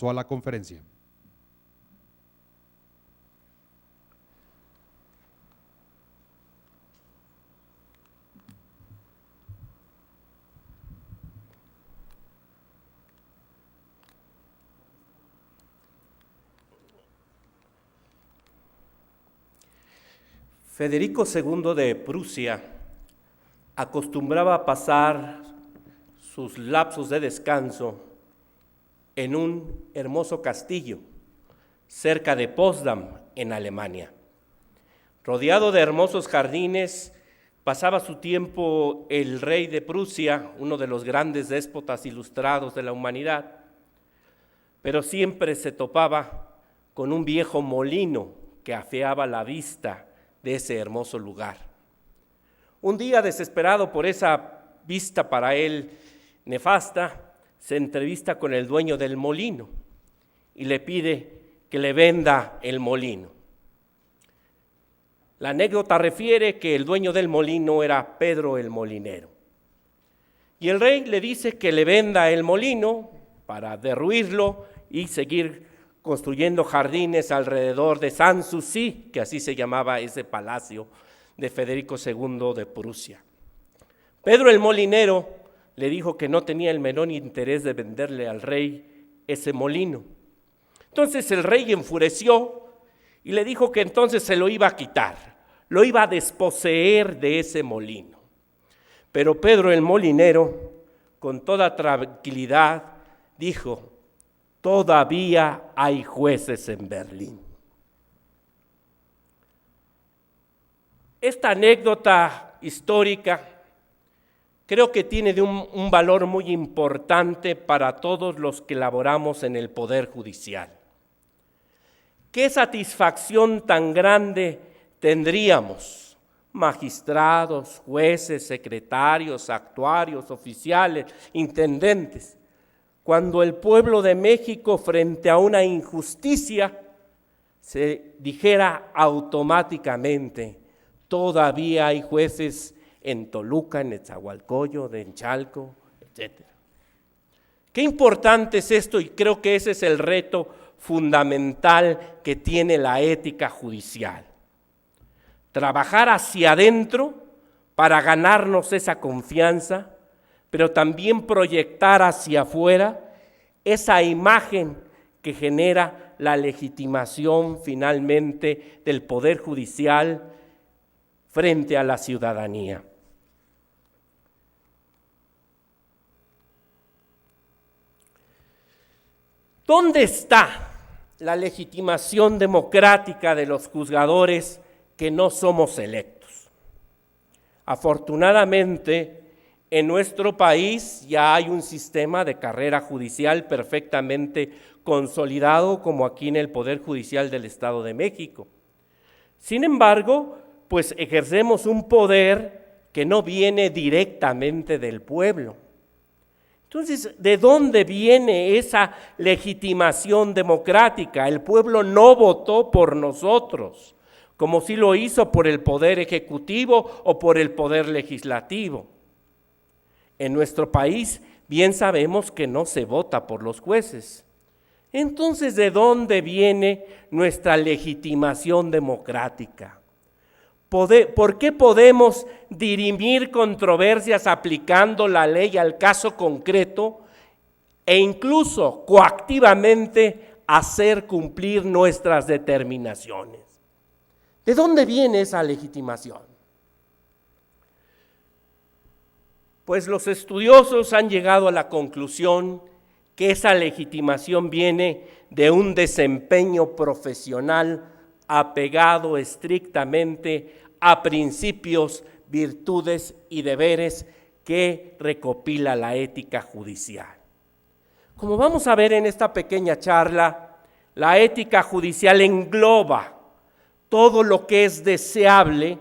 A la conferencia. Federico II de Prusia acostumbraba a pasar sus lapsos de descanso en un hermoso castillo cerca de Potsdam, en Alemania. Rodeado de hermosos jardines, pasaba su tiempo el rey de Prusia, uno de los grandes déspotas ilustrados de la humanidad, pero siempre se topaba con un viejo molino que afeaba la vista de ese hermoso lugar. Un día, desesperado por esa vista para él nefasta, se entrevista con el dueño del molino y le pide que le venda el molino. La anécdota refiere que el dueño del molino era Pedro el molinero. Y el rey le dice que le venda el molino para derruirlo y seguir construyendo jardines alrededor de Sanssouci, que así se llamaba ese palacio de Federico II de Prusia. Pedro el molinero le dijo que no tenía el menor interés de venderle al rey ese molino. Entonces el rey enfureció y le dijo que entonces se lo iba a quitar, lo iba a desposeer de ese molino. Pero Pedro el molinero, con toda tranquilidad, dijo: todavía hay jueces en Berlín. Esta anécdota histórica creo que tiene un valor muy importante para todos los que laboramos en el Poder Judicial. ¿Qué satisfacción tan grande tendríamos, magistrados, jueces, secretarios, actuarios, oficiales, intendentes, cuando el pueblo de México, frente a una injusticia, se dijera automáticamente: todavía hay jueces en Toluca, en Nezahualcóyotl, en Chalco, etc. Qué importante es esto, y creo que ese es el reto fundamental que tiene la ética judicial. Trabajar hacia adentro para ganarnos esa confianza, pero también proyectar hacia afuera esa imagen que genera la legitimación finalmente del Poder Judicial frente a la ciudadanía. ¿Dónde está la legitimación democrática de los juzgadores que no somos electos? Afortunadamente, en nuestro país ya hay un sistema de carrera judicial perfectamente consolidado, como aquí en el Poder Judicial del Estado de México. Sin embargo, pues ejercemos un poder que no viene directamente del pueblo. Entonces, ¿de dónde viene esa legitimación democrática? El pueblo no votó por nosotros, como sí lo hizo por el Poder Ejecutivo o por el Poder Legislativo. En nuestro país bien sabemos que no se vota por los jueces. Entonces, ¿de dónde viene nuestra legitimación democrática? ¿Por qué podemos dirimir controversias aplicando la ley al caso concreto e incluso coactivamente hacer cumplir nuestras determinaciones? ¿De dónde viene esa legitimación? Pues los estudiosos han llegado a la conclusión que esa legitimación viene de un desempeño profesional apegado estrictamente a principios, virtudes y deberes que recopila la ética judicial. Como vamos a ver en esta pequeña charla, la ética judicial engloba todo lo que es deseable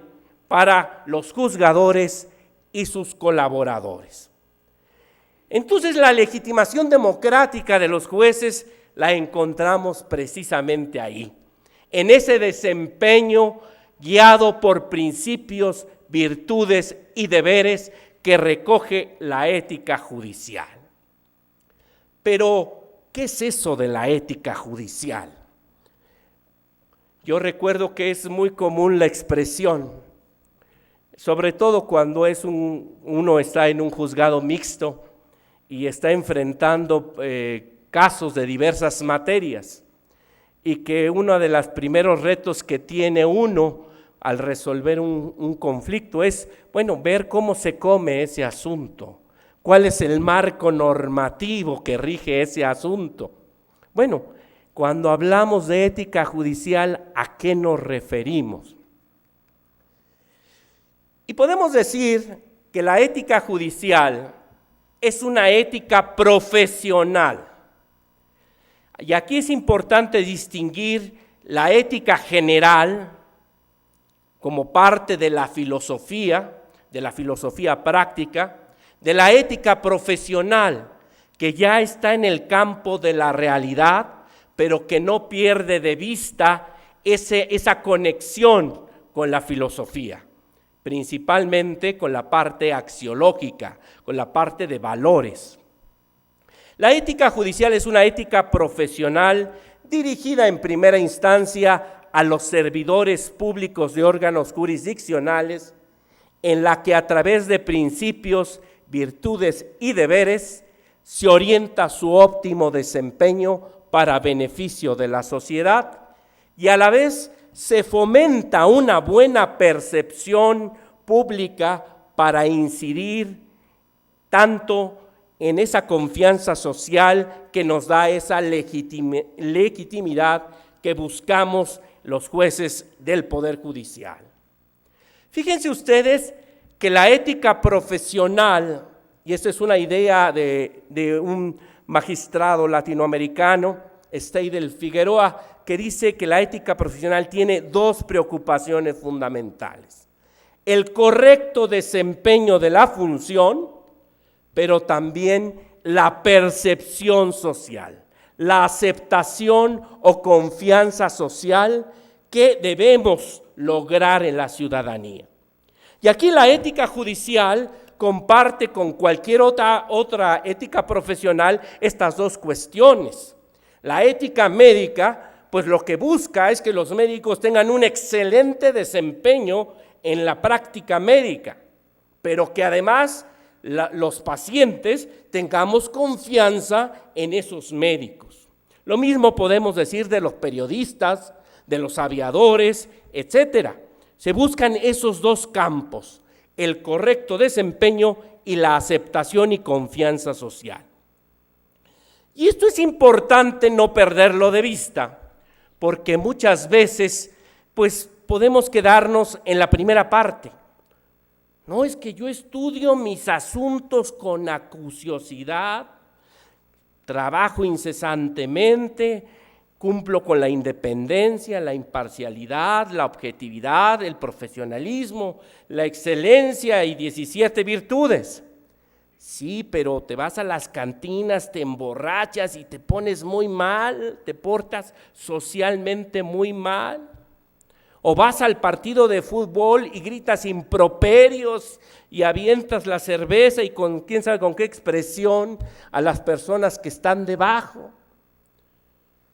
para los juzgadores y sus colaboradores. Entonces, la legitimación democrática de los jueces la encontramos precisamente ahí, en ese desempeño guiado por principios, virtudes y deberes que recoge la ética judicial. Pero, ¿qué es eso de la ética judicial? Yo recuerdo que es muy común la expresión, sobre todo cuando uno está en un juzgado mixto y está enfrentando casos de diversas materias, y que uno de los primeros retos que tiene uno al resolver un conflicto es, ver cómo se come ese asunto, cuál es el marco normativo que rige ese asunto. Cuando hablamos de ética judicial, ¿a qué nos referimos? Y podemos decir que la ética judicial es una ética profesional. Y aquí es importante distinguir la ética general como parte de la filosofía práctica, de la ética profesional, que ya está en el campo de la realidad, pero que no pierde de vista esa conexión con la filosofía, principalmente con la parte axiológica, con la parte de valores. La ética judicial es una ética profesional dirigida en primera instancia a los servidores públicos de órganos jurisdiccionales, en la que a través de principios, virtudes y deberes se orienta su óptimo desempeño para beneficio de la sociedad, y a la vez se fomenta una buena percepción pública para incidir tanto en esa confianza social que nos da esa legitimidad que buscamos los jueces del Poder Judicial. Fíjense ustedes que la ética profesional, y esta es una idea de un magistrado latinoamericano, Steidel Figueroa, que dice que la ética profesional tiene dos preocupaciones fundamentales: el correcto desempeño de la función, pero también la percepción social, la aceptación o confianza social que debemos lograr en la ciudadanía. Y aquí la ética judicial comparte con cualquier otra ética profesional estas dos cuestiones. La ética médica, pues lo que busca es que los médicos tengan un excelente desempeño en la práctica médica, pero que además los pacientes tengamos confianza en esos médicos. Lo mismo podemos decir de los periodistas, de los aviadores, etcétera. Se buscan esos dos campos: el correcto desempeño y la aceptación y confianza social. Y esto es importante no perderlo de vista, porque muchas veces pues podemos quedarnos en la primera parte. No, es que yo estudio mis asuntos con acuciosidad, trabajo incesantemente, cumplo con la independencia, la imparcialidad, la objetividad, el profesionalismo, la excelencia y 17 virtudes. Sí, pero te vas a las cantinas, te emborrachas y te pones muy mal, te portas socialmente muy mal. O vas al partido de fútbol y gritas improperios y avientas la cerveza y con quién sabe con qué expresión a las personas que están debajo.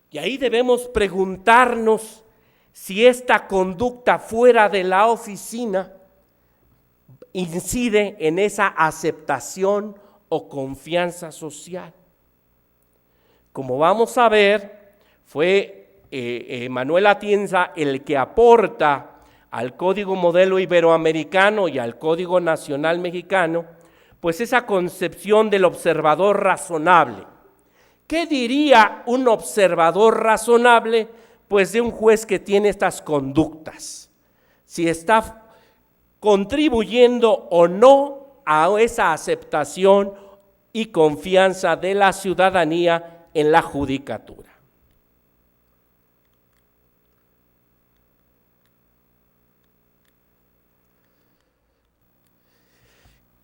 Y ahí debemos preguntarnos si esta conducta fuera de la oficina incide en esa aceptación o confianza social. Como vamos a ver, fue Manuel Atienza el que aporta al Código Modelo Iberoamericano y al Código Nacional Mexicano, pues esa concepción del observador razonable. ¿Qué diría un observador razonable? Pues de un juez que tiene estas conductas, si está contribuyendo o no a esa aceptación y confianza de la ciudadanía en la judicatura.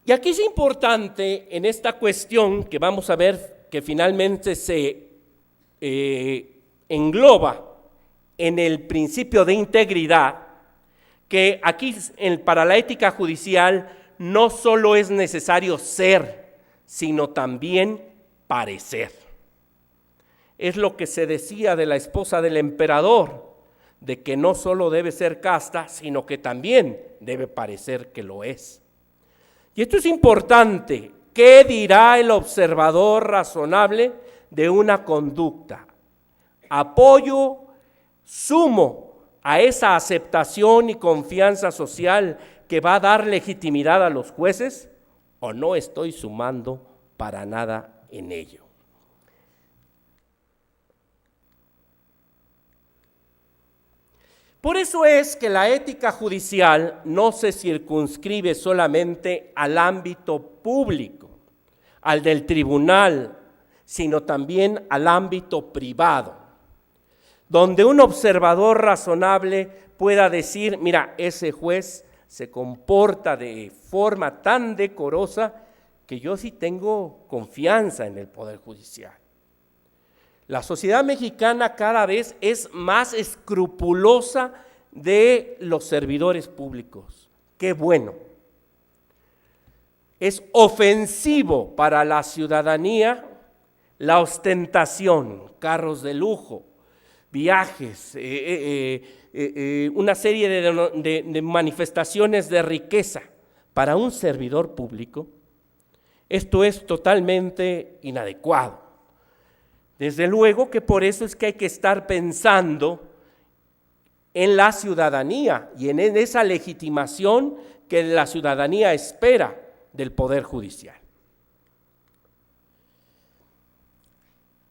Y aquí es importante en esta cuestión que vamos a ver que finalmente se engloba en el principio de integridad, que aquí para la ética judicial no solo es necesario ser, sino también parecer. es lo que se decía de la esposa del emperador, de que no solo debe ser casta, sino que también debe parecer que lo es. Y esto es importante. ¿Qué dirá el observador razonable de una conducta? ¿Apoyo sumo a esa aceptación y confianza social que va a dar legitimidad a los jueces, o no estoy sumando para nada en ello? Por eso es que la ética judicial no se circunscribe solamente al ámbito público, al del tribunal, sino también al ámbito privado, donde un observador razonable pueda decir, mira, ese juez se comporta de forma tan decorosa que yo sí tengo confianza en el Poder Judicial. La sociedad mexicana cada vez es más escrupulosa de los servidores públicos. ¡Qué bueno! Es ofensivo para la ciudadanía la ostentación, carros de lujo, viajes, una serie de manifestaciones de riqueza. Para un servidor público, esto es totalmente inadecuado. Desde luego que por eso es que hay que estar pensando en la ciudadanía y en esa legitimación que la ciudadanía espera del Poder Judicial.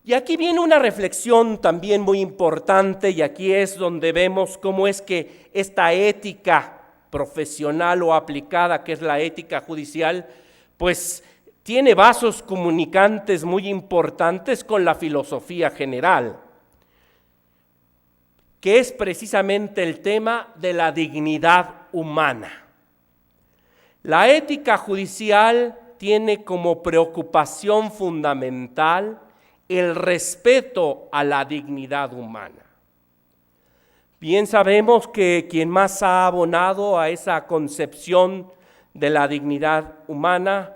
Y aquí viene una reflexión también muy importante, y aquí es donde vemos cómo es que esta ética profesional o aplicada, que es la ética judicial, pues tiene vasos comunicantes muy importantes con la filosofía general, que es precisamente el tema de la dignidad humana. La ética judicial tiene como preocupación fundamental el respeto a la dignidad humana. Bien sabemos que quien más ha abonado a esa concepción de la dignidad humana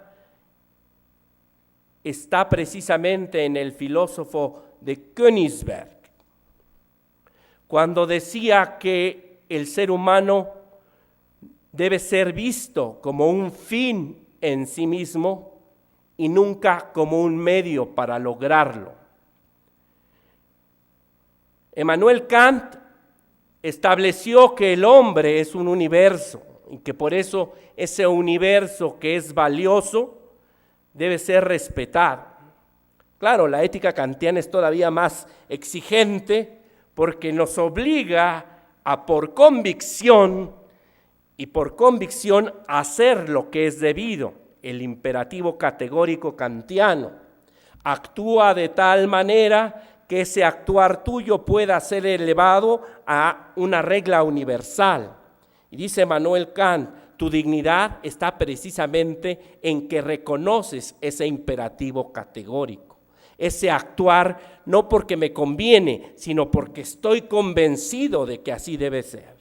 está precisamente en el filósofo de Königsberg, cuando decía que el ser humano debe ser visto como un fin en sí mismo y nunca como un medio para lograrlo. Immanuel Kant estableció que el hombre es un universo y que por eso ese universo que es valioso debe ser respetado. Claro, la ética kantiana es todavía más exigente porque nos obliga a por convicción hacer lo que es debido. El imperativo categórico kantiano actúa de tal manera que ese actuar tuyo pueda ser elevado a una regla universal. Y dice Immanuel Kant, tu dignidad está precisamente en que reconoces ese imperativo categórico, ese actuar no porque me conviene, sino porque estoy convencido de que así debe ser.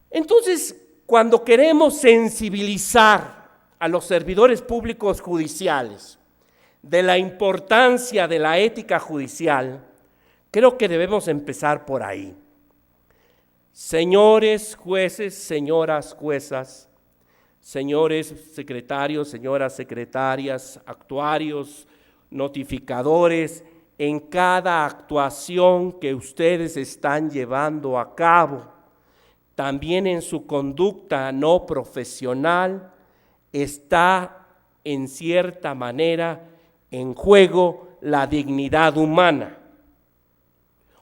Entonces, cuando queremos sensibilizar a los servidores públicos judiciales de la importancia de la ética judicial, creo que debemos empezar por ahí. Señores jueces, señoras juezas, señores secretarios, señoras secretarias, actuarios, notificadores, en cada actuación que ustedes están llevando a cabo, también en su conducta no profesional, está en cierta manera en juego la dignidad humana.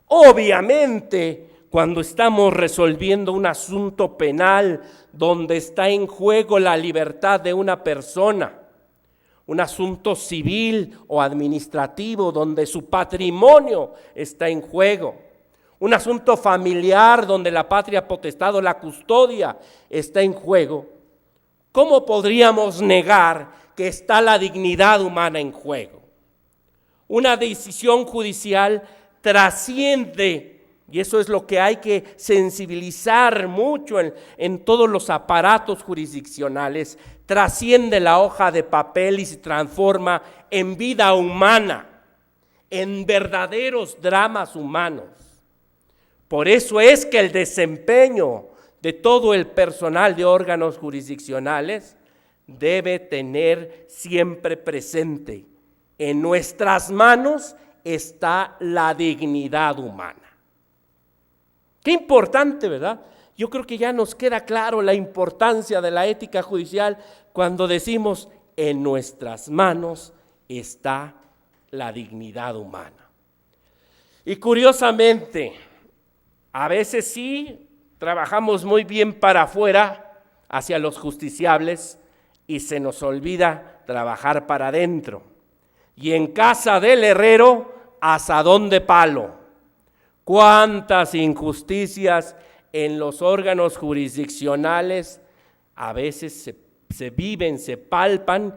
Obviamente, cuando estamos resolviendo un asunto penal donde está en juego la libertad de una persona, un asunto civil o administrativo donde su patrimonio está en juego, un asunto familiar donde la patria potestad o la custodia está en juego, ¿cómo podríamos negar que está la dignidad humana en juego? Una decisión judicial trasciende, y eso es lo que hay que sensibilizar mucho en todos los aparatos jurisdiccionales, trasciende la hoja de papel y se transforma en vida humana, en verdaderos dramas humanos. Por eso es que el desempeño de todo el personal de órganos jurisdiccionales debe tener siempre presente: en nuestras manos está la dignidad humana. Qué importante, ¿verdad? Yo creo que ya nos queda claro la importancia de la ética judicial cuando decimos: en nuestras manos está la dignidad humana. Y curiosamente, a veces sí trabajamos muy bien para afuera, hacia los justiciables, y se nos olvida trabajar para adentro. Y en casa del herrero, asadón de palo. Cuántas injusticias en los órganos jurisdiccionales a veces se viven, se palpan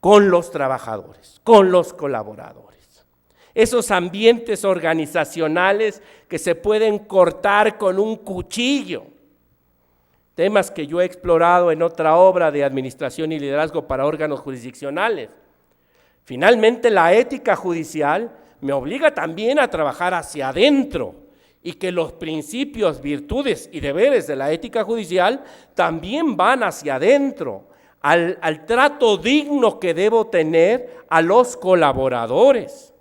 con los trabajadores, con los colaboradores. Esos ambientes organizacionales que se pueden cortar con un cuchillo. Temas que yo he explorado en otra obra de administración y liderazgo para órganos jurisdiccionales. Finalmente, la ética judicial me obliga también a trabajar hacia adentro y que los principios, virtudes y deberes de la ética judicial también van hacia adentro, al trato digno que debo tener a los colaboradores.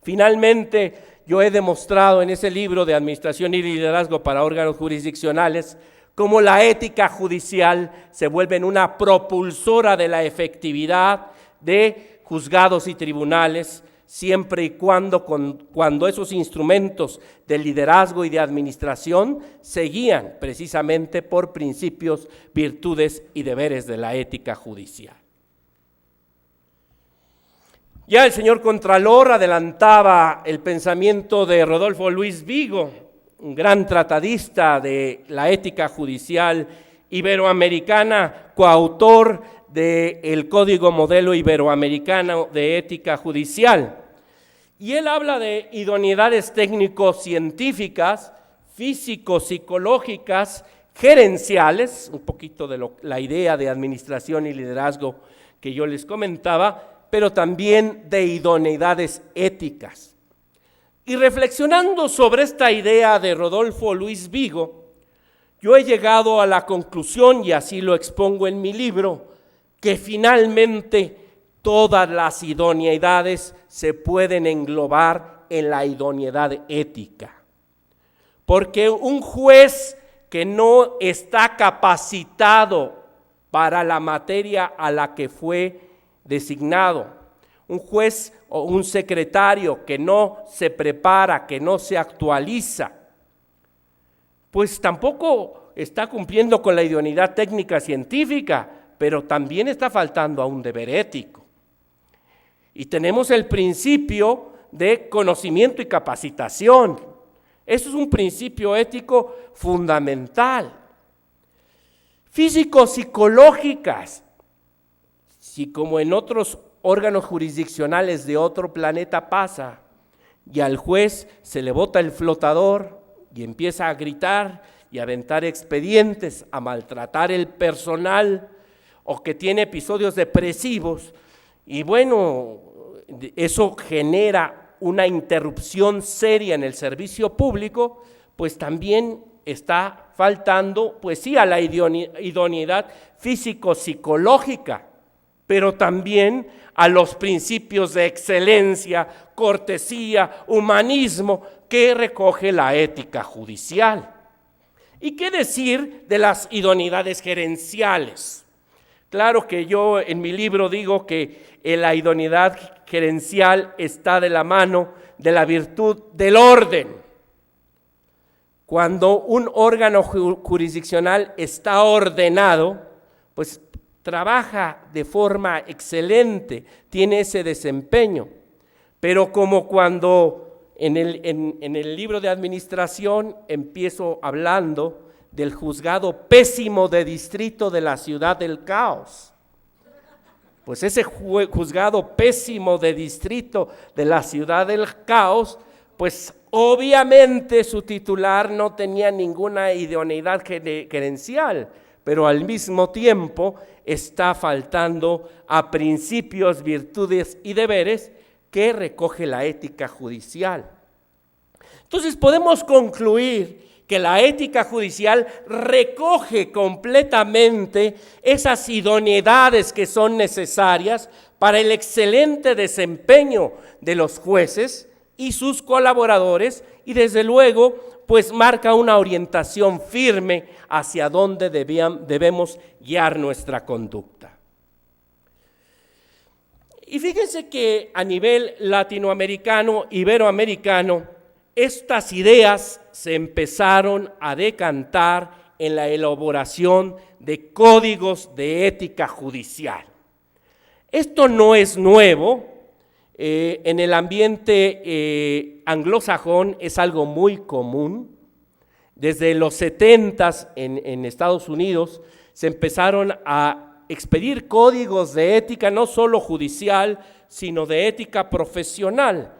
Finalmente, yo he demostrado en ese libro de administración y liderazgo para órganos jurisdiccionales cómo la ética judicial se vuelve en una propulsora de la efectividad de juzgados y tribunales, siempre y cuando esos instrumentos de liderazgo y de administración se guían precisamente por principios, virtudes y deberes de la ética judicial. Ya el señor Contralor adelantaba el pensamiento de Rodolfo Luis Vigo, un gran tratadista de la ética judicial iberoamericana, coautor del Código Modelo Iberoamericano de Ética Judicial. Y él habla de idoneidades técnico-científicas, físico-psicológicas, gerenciales, un poquito de la idea de administración y liderazgo que yo les comentaba, pero también de idoneidades éticas. Y reflexionando sobre esta idea de Rodolfo Luis Vigo, yo he llegado a la conclusión, y así lo expongo en mi libro, que finalmente todas las idoneidades se pueden englobar en la idoneidad ética. Porque un juez que no está capacitado para la materia a la que fue designado, un juez o un secretario que no se prepara, que no se actualiza, pues tampoco está cumpliendo con la idoneidad técnica científica, pero también está faltando a un deber ético. Y tenemos el principio de conocimiento y capacitación. Eso es un principio ético fundamental. Físico-psicológicas, si como en otros órganos jurisdiccionales de otro planeta pasa, y al juez se le bota el flotador y empieza a gritar y a aventar expedientes, a maltratar el personal, o que tiene episodios depresivos, y bueno, eso genera una interrupción seria en el servicio público, pues también está faltando, pues sí, a la idoneidad físico-psicológica, pero también a los principios de excelencia, cortesía, humanismo que recoge la ética judicial. ¿Y qué decir de las idoneidades gerenciales? Claro que yo en mi libro digo que la idoneidad gerencial está de la mano de la virtud del orden. Cuando un órgano jurisdiccional está ordenado, pues trabaja de forma excelente, tiene ese desempeño. Pero como cuando en el libro de administración empiezo hablando del juzgado pésimo de distrito de la ciudad del caos, pues ese juzgado pésimo de distrito de la ciudad del caos, pues obviamente su titular no tenía ninguna idoneidad gerencial, pero al mismo tiempo está faltando a principios, virtudes y deberes que recoge la ética judicial. Entonces podemos concluir que la ética judicial recoge completamente esas idoneidades que son necesarias para el excelente desempeño de los jueces y sus colaboradores, y desde luego pues marca una orientación firme hacia dónde debemos guiar nuestra conducta. Y fíjense que a nivel latinoamericano, iberoamericano, estas ideas se empezaron a decantar en la elaboración de códigos de ética judicial. Esto no es nuevo, en el ambiente anglosajón es algo muy común. Desde los 70s en Estados Unidos se empezaron a expedir códigos de ética, no solo judicial, sino de ética profesional.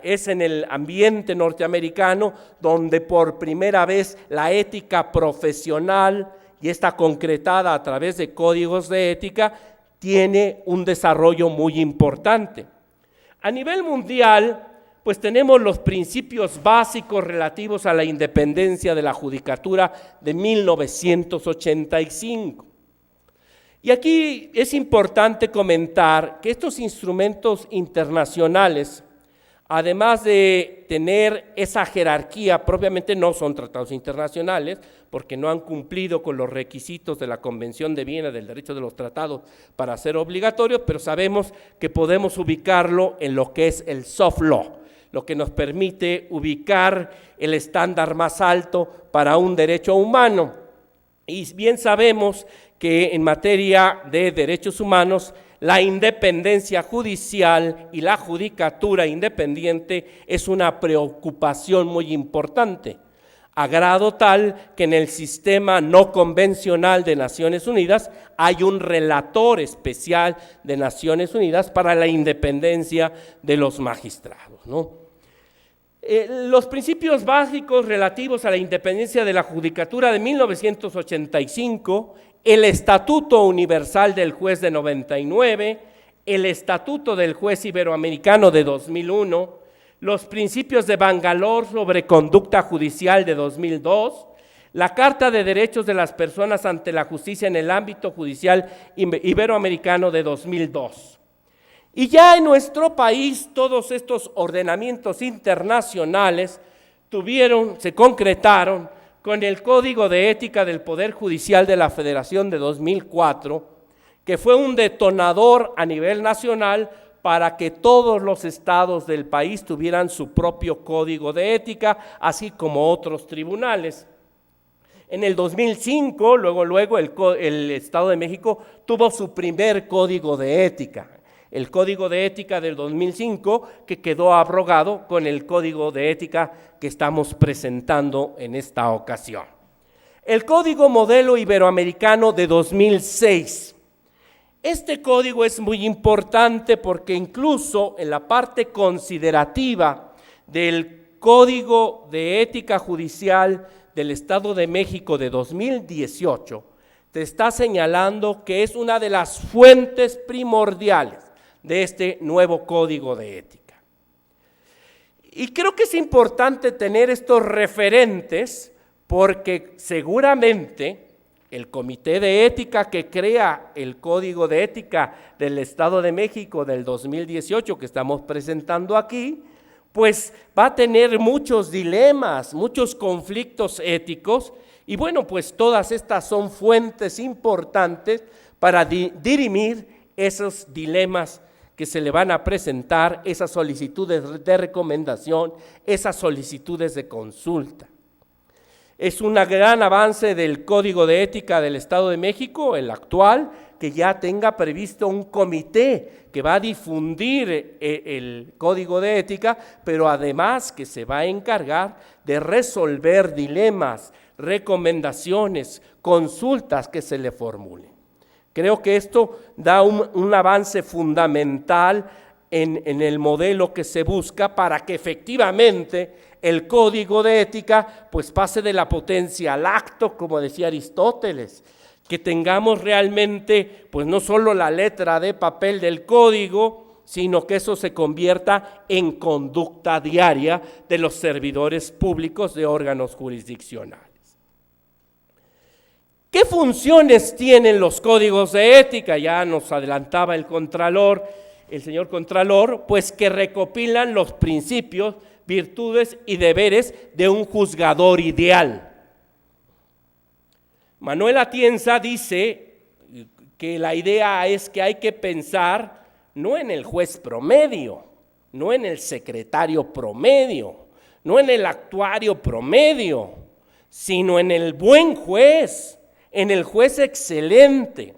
Es en el ambiente norteamericano donde por primera vez la ética profesional, y está concretada a través de códigos de ética, tiene un desarrollo muy importante. A nivel mundial, pues tenemos los principios básicos relativos a la independencia de la judicatura de 1985. Y aquí es importante comentar que estos instrumentos internacionales, además de tener esa jerarquía, propiamente no son tratados internacionales, porque no han cumplido con los requisitos de la Convención de Viena del derecho de los tratados para ser obligatorios, pero sabemos que podemos ubicarlo en lo que es el soft law, lo que nos permite ubicar el estándar más alto para un derecho humano. Y bien sabemos que en materia de derechos humanos, la independencia judicial y la judicatura independiente es una preocupación muy importante, a grado tal que en el sistema no convencional de Naciones Unidas hay un relator especial de Naciones Unidas para la independencia de los magistrados, ¿no? Los principios básicos relativos a la independencia de la judicatura de 1985, el Estatuto Universal del Juez de 99, el Estatuto del Juez Iberoamericano de 2001, los principios de Bangalore sobre conducta judicial de 2002, la Carta de Derechos de las Personas ante la Justicia en el ámbito judicial iberoamericano de 2002. Y ya en nuestro país todos estos ordenamientos internacionales se concretaron con el Código de Ética del Poder Judicial de la Federación de 2004, que fue un detonador a nivel nacional para que todos los estados del país tuvieran su propio código de ética, así como otros tribunales. En el 2005, luego el Estado de México tuvo su primer código de ética. El Código de Ética del 2005, que quedó abrogado con el Código de Ética que estamos presentando en esta ocasión. El Código Modelo Iberoamericano de 2006. Este código es muy importante porque incluso en la parte considerativa del Código de Ética Judicial del Estado de México de 2018, te está señalando que es una de las fuentes primordiales de este nuevo código de ética. Y creo que es importante tener estos referentes porque seguramente el Comité de Ética que crea el Código de Ética del Estado de México del 2018 que estamos presentando aquí, pues va a tener muchos dilemas, muchos conflictos éticos y bueno, pues todas estas son fuentes importantes para dirimir esos dilemas que se le van a presentar, esas solicitudes de recomendación, esas solicitudes de consulta. Es un gran avance del Código de Ética del Estado de México, el actual, que ya tenga previsto un comité que va a difundir el Código de Ética, pero además que se va a encargar de resolver dilemas, recomendaciones, consultas que se le formulen. Creo que esto da un avance fundamental en el modelo que se busca para que efectivamente el Código de Ética pues pase de la potencia al acto, como decía Aristóteles, que tengamos realmente pues no solo la letra de papel del código, sino que eso se convierta en conducta diaria de los servidores públicos de órganos jurisdiccionales. ¿Qué funciones tienen los códigos de ética? Ya nos adelantaba el señor Contralor, pues que recopilan los principios, virtudes y deberes de un juzgador ideal. Manuel Atienza dice que la idea es que hay que pensar no en el juez promedio, no en el secretario promedio, no en el actuario promedio, sino en el buen juez, en el juez excelente.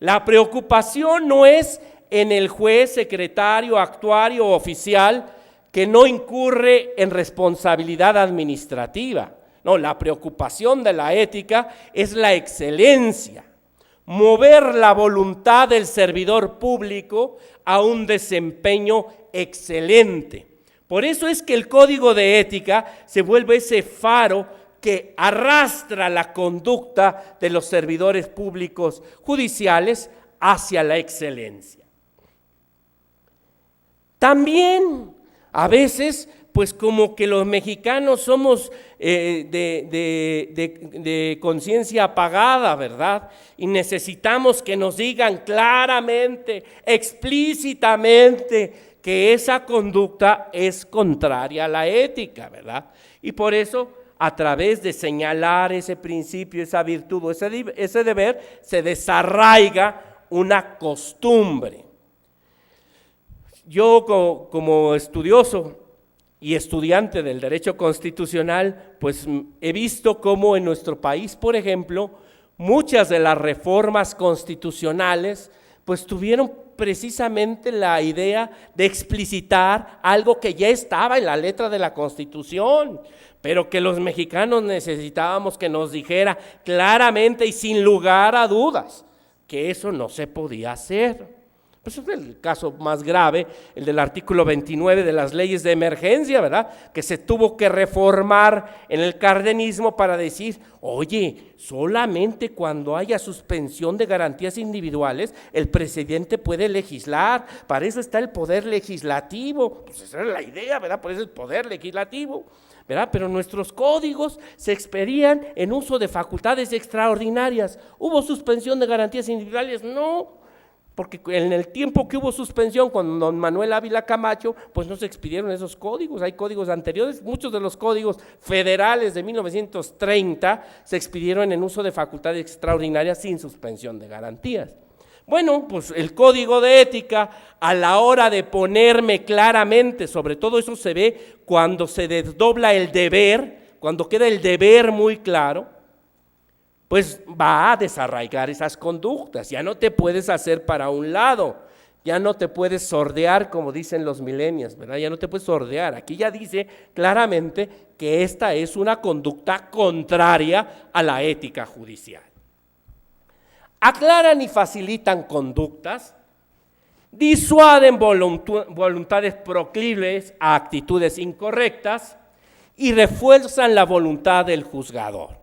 La preocupación no es en el juez, secretario, actuario o oficial que no incurre en responsabilidad administrativa. No, la preocupación de la ética es la excelencia, mover la voluntad del servidor público a un desempeño excelente. Por eso es que el código de ética se vuelve ese faro que arrastra la conducta de los servidores públicos judiciales hacia la excelencia. También a veces, pues como que los mexicanos somos de conciencia apagada, ¿verdad? Y necesitamos que nos digan claramente, explícitamente, que esa conducta es contraria a la ética, ¿verdad? Y por eso, a través de señalar ese principio, esa virtud o ese deber, se desarraiga una costumbre. Yo como estudioso y estudiante del derecho constitucional, pues he visto cómo en nuestro país, por ejemplo, muchas de las reformas constitucionales pues tuvieron precisamente la idea de explicitar algo que ya estaba en la letra de la Constitución, pero que los mexicanos necesitábamos que nos dijera claramente y sin lugar a dudas que eso no se podía hacer. Pues es el caso más grave, el del artículo 29 de las leyes de emergencia, ¿verdad? Que se tuvo que reformar en el cardenismo para decir, oye, solamente cuando haya suspensión de garantías individuales, el presidente puede legislar, para eso está el poder legislativo. Pues esa era la idea, ¿verdad? Por eso el poder legislativo, ¿verdad? Pero nuestros códigos se expedían en uso de facultades extraordinarias. ¿Hubo suspensión de garantías individuales? No. Porque en el tiempo que hubo suspensión con don Manuel Ávila Camacho, pues no se expidieron esos códigos, hay códigos anteriores, muchos de los códigos federales de 1930 se expidieron en uso de facultades extraordinarias sin suspensión de garantías. Bueno, pues el código de ética, a la hora de ponerme claramente, sobre todo eso se ve cuando se desdobla el deber, cuando queda el deber muy claro, pues va a desarraigar esas conductas, ya no te puedes hacer para un lado, ya no te puedes sordear como dicen los millennials, ¿verdad? Ya no te puedes sordear, aquí ya dice claramente que esta es una conducta contraria a la ética judicial. Aclaran y facilitan conductas, disuaden voluntades proclives a actitudes incorrectas y refuerzan la voluntad del juzgador.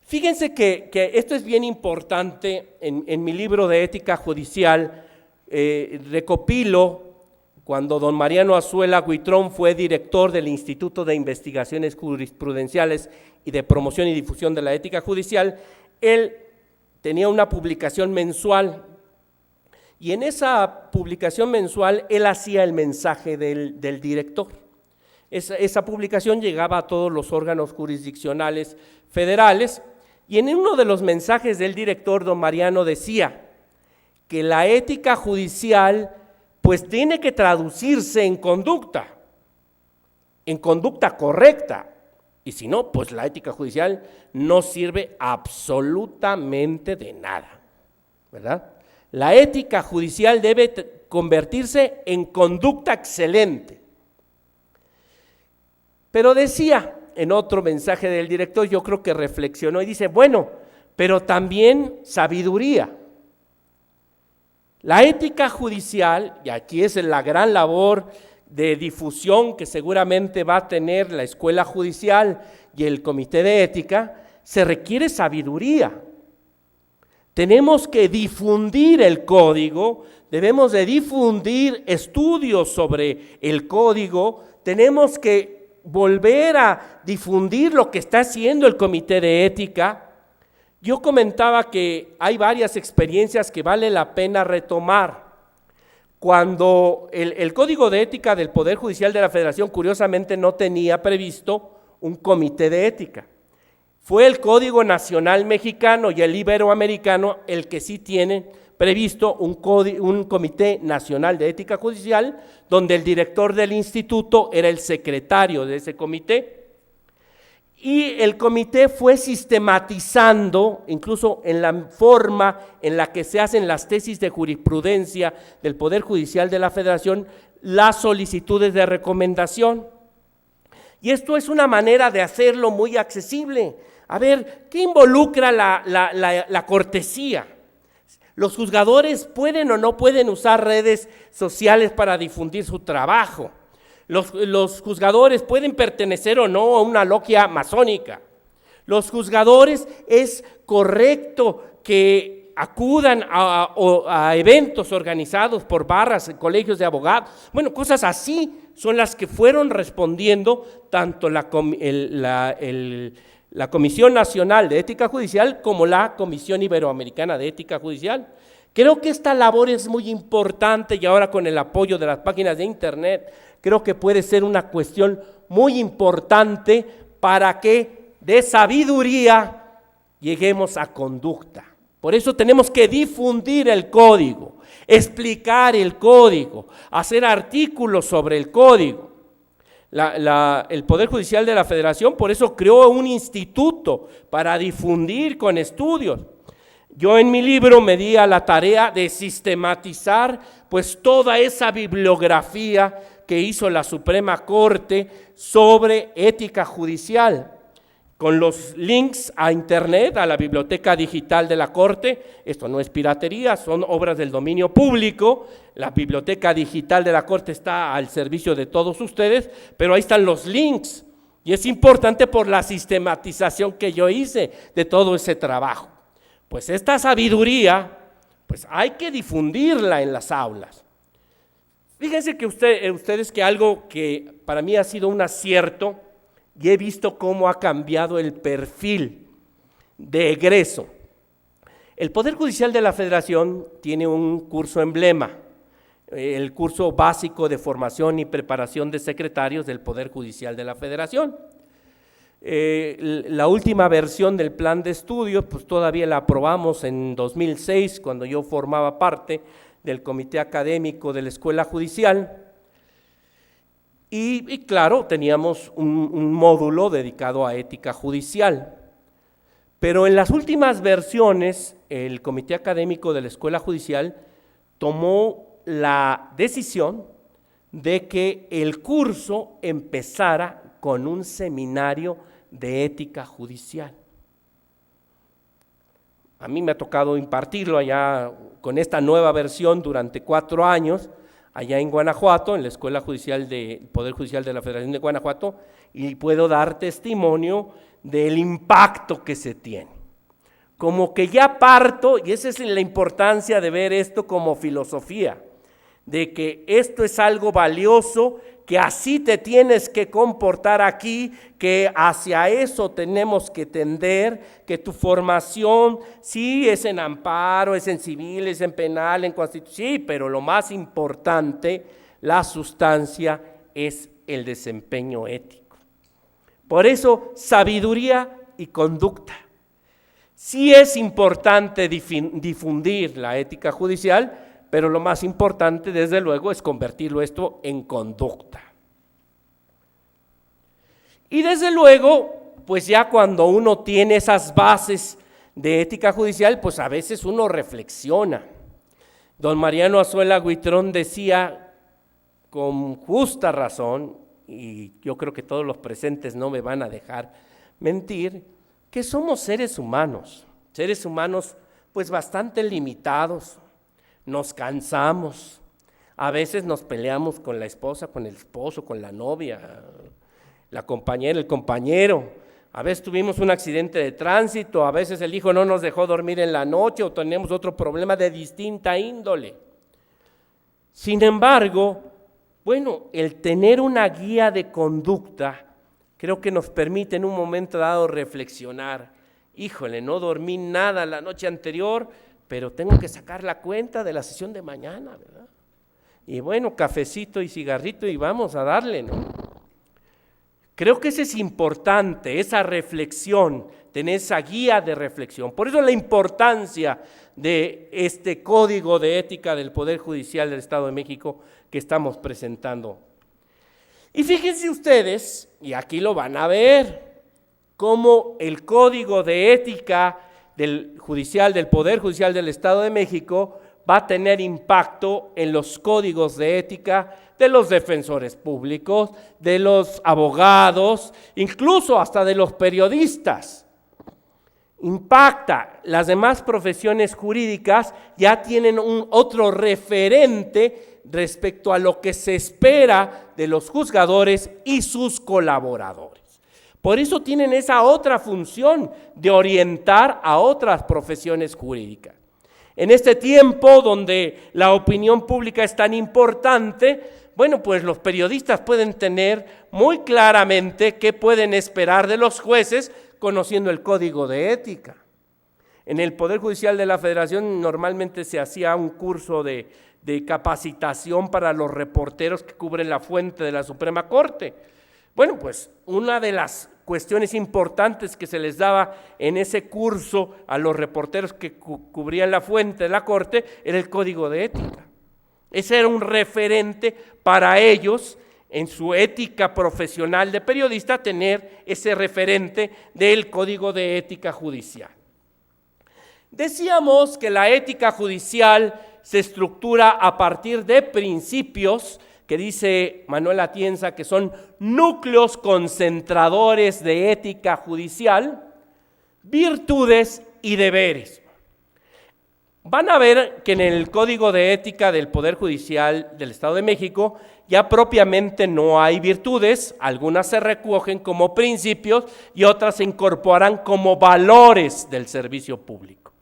Fíjense que esto es bien importante, en mi libro de ética judicial recopilo cuando don Mariano Azuela Huitrón fue director del Instituto de Investigaciones Jurisprudenciales y de Promoción y Difusión de la Ética Judicial, él tenía una publicación mensual y en esa publicación mensual él hacía el mensaje del director. Esa publicación llegaba a todos los órganos jurisdiccionales federales. Y en uno de los mensajes del director, don Mariano decía que la ética judicial pues tiene que traducirse en conducta correcta. Y si no, pues la ética judicial no sirve absolutamente de nada, ¿verdad? La ética judicial debe convertirse en conducta excelente. Pero decía, en otro mensaje del director, yo creo que reflexionó y dice, bueno, pero también sabiduría. La ética judicial, y aquí es la gran labor de difusión que seguramente va a tener la Escuela Judicial y el Comité de Ética, se requiere sabiduría. Tenemos que difundir el código, debemos de difundir estudios sobre el código, tenemos que volver a difundir lo que está haciendo el Comité de Ética. Yo comentaba que hay varias experiencias que vale la pena retomar. Cuando el Código de Ética del Poder Judicial de la Federación, curiosamente, no tenía previsto un comité de ética. Fue el Código Nacional Mexicano y el Iberoamericano el que sí tienen previsto un Comité Nacional de Ética Judicial, donde el director del instituto era el secretario de ese comité. Y el comité fue sistematizando, incluso en la forma en la que se hacen las tesis de jurisprudencia del Poder Judicial de la Federación, las solicitudes de recomendación. Y esto es una manera de hacerlo muy accesible. A ver, ¿qué involucra la cortesía? ¿Los juzgadores pueden o no pueden usar redes sociales para difundir su trabajo? Los juzgadores pueden pertenecer o no a una logia masónica. Los juzgadores es correcto que acudan a eventos organizados por barras, colegios de abogados. Bueno, cosas así son las que fueron respondiendo tanto la Comisión Nacional de Ética Judicial como la Comisión Iberoamericana de Ética Judicial. Creo que esta labor es muy importante y ahora con el apoyo de las páginas de internet, creo que puede ser una cuestión muy importante para que de sabiduría lleguemos a conducta. Por eso tenemos que difundir el código, explicar el código, hacer artículos sobre el código. El Poder Judicial de la Federación por eso creó un instituto para difundir con estudios. Yo en mi libro me di a la tarea de sistematizar pues toda esa bibliografía que hizo la Suprema Corte sobre ética judicial, con los links a internet, a la biblioteca digital de la Corte. Esto no es piratería, son obras del dominio público. La biblioteca digital de la Corte está al servicio de todos ustedes, pero ahí están los links y es importante por la sistematización que yo hice de todo ese trabajo. Pues esta sabiduría, pues hay que difundirla en las aulas. Fíjense que ustedes que algo que para mí ha sido un acierto y he visto cómo ha cambiado el perfil de egreso. El Poder Judicial de la Federación tiene un curso emblema, el curso básico de formación y preparación de secretarios del Poder Judicial de la Federación. La última versión del plan de estudio, pues todavía la aprobamos en 2006, cuando yo formaba parte del comité académico de la Escuela Judicial, y claro, teníamos un módulo dedicado a ética judicial, pero en las últimas versiones, el comité académico de la Escuela Judicial tomó la decisión de que el curso empezara con un seminario de ética judicial. A mí me ha tocado impartirlo allá con esta nueva versión durante 4 años, allá en Guanajuato, en la Escuela Judicial del Poder Judicial de la Federación de Guanajuato, y puedo dar testimonio del impacto que se tiene. Como que ya parto, y esa es la importancia de ver esto como filosofía, de que esto es algo valioso, que así te tienes que comportar aquí, que hacia eso tenemos que tender, que tu formación sí es en amparo, es en civil, es en penal, en constitución, sí, pero lo más importante, la sustancia, es el desempeño ético. Por eso, sabiduría y conducta. Sí es importante difundir la ética judicial, pero lo más importante, desde luego, es convertirlo esto en conducta. Y desde luego, pues ya cuando uno tiene esas bases de ética judicial, pues a veces uno reflexiona. Don Mariano Azuela Huitrón decía, con justa razón, y yo creo que todos los presentes no me van a dejar mentir, que somos seres humanos pues bastante limitados. Nos cansamos, a veces nos peleamos con la esposa, con el esposo, con la novia, la compañera, el compañero, A veces tuvimos un accidente de tránsito, a veces el hijo no nos dejó dormir en la noche o tenemos otro problema de distinta índole. Sin embargo, bueno, el tener una guía de conducta creo que nos permite en un momento dado reflexionar. Híjole, no dormí nada la noche anterior, pero tengo que sacar la cuenta de la sesión de mañana, ¿verdad? Y bueno, cafecito y cigarrito y vamos a darle, ¿no? Creo que eso es importante, esa reflexión, tener esa guía de reflexión. Por eso la importancia de este Código de Ética del Poder Judicial del Estado de México que estamos presentando. Y fíjense ustedes, y aquí lo van a ver, cómo el Código de Ética del Poder Judicial del Estado de México va a tener impacto en los códigos de ética de los defensores públicos, de los abogados, incluso hasta de los periodistas. Impacta, las demás profesiones jurídicas ya tienen otro referente respecto a lo que se espera de los juzgadores y sus colaboradores. Por eso tienen esa otra función de orientar a otras profesiones jurídicas. En este tiempo donde la opinión pública es tan importante, bueno, pues los periodistas pueden tener muy claramente qué pueden esperar de los jueces conociendo el Código de Ética. En el Poder Judicial de la Federación normalmente se hacía un curso de capacitación para los reporteros que cubren la fuente de la Suprema Corte. Bueno, pues una de las cuestiones importantes que se les daba en ese curso a los reporteros que cubrían la fuente de la Corte era el Código de Ética. Ese era un referente para ellos en su ética profesional de periodista, tener ese referente del Código de Ética Judicial. Decíamos que la ética judicial se estructura a partir de principios que dice Manuel Atienza que son núcleos concentradores de ética judicial, virtudes y deberes. Van a ver que en el Código de Ética del Poder Judicial del Estado de México ya propiamente no hay virtudes, algunas se recogen como principios y otras se incorporan como valores del servicio público.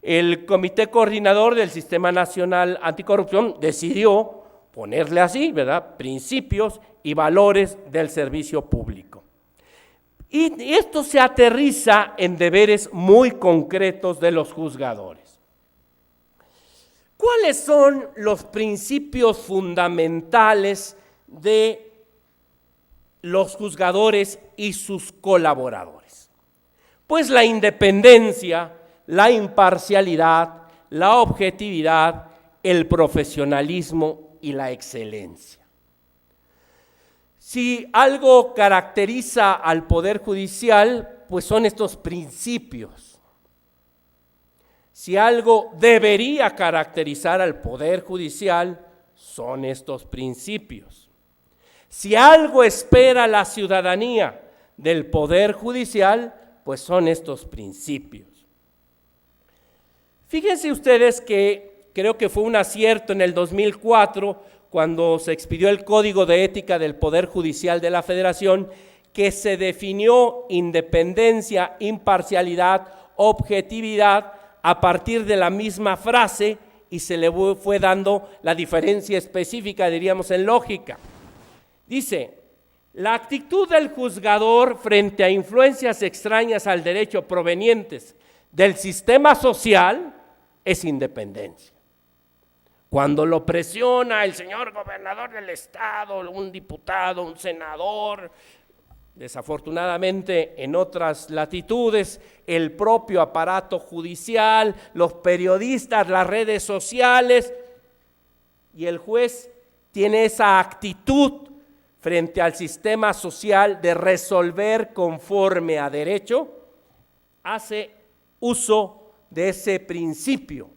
El Comité Coordinador del Sistema Nacional Anticorrupción decidió ponerle así, ¿verdad? Principios y valores del servicio público. Y esto se aterriza en deberes muy concretos de los juzgadores. ¿Cuáles son los principios fundamentales de los juzgadores y sus colaboradores? Pues la independencia, la imparcialidad, la objetividad, el profesionalismo y la excelencia. Si algo caracteriza al Poder Judicial, pues son estos principios. Si algo debería caracterizar al Poder Judicial, son estos principios. Si algo espera la ciudadanía del Poder Judicial, pues son estos principios. Fíjense ustedes que creo que fue un acierto en el 2004, cuando se expidió el Código de Ética del Poder Judicial de la Federación, que se definió independencia, imparcialidad, objetividad a partir de la misma frase y se le fue dando la diferencia específica, diríamos en lógica. Dice, la actitud del juzgador frente a influencias extrañas al derecho provenientes del sistema social es independencia. Cuando lo presiona el señor gobernador del estado, un diputado, un senador, desafortunadamente en otras latitudes, el propio aparato judicial, los periodistas, las redes sociales, y el juez tiene esa actitud frente al sistema social de resolver conforme a derecho, hace uso de ese principio.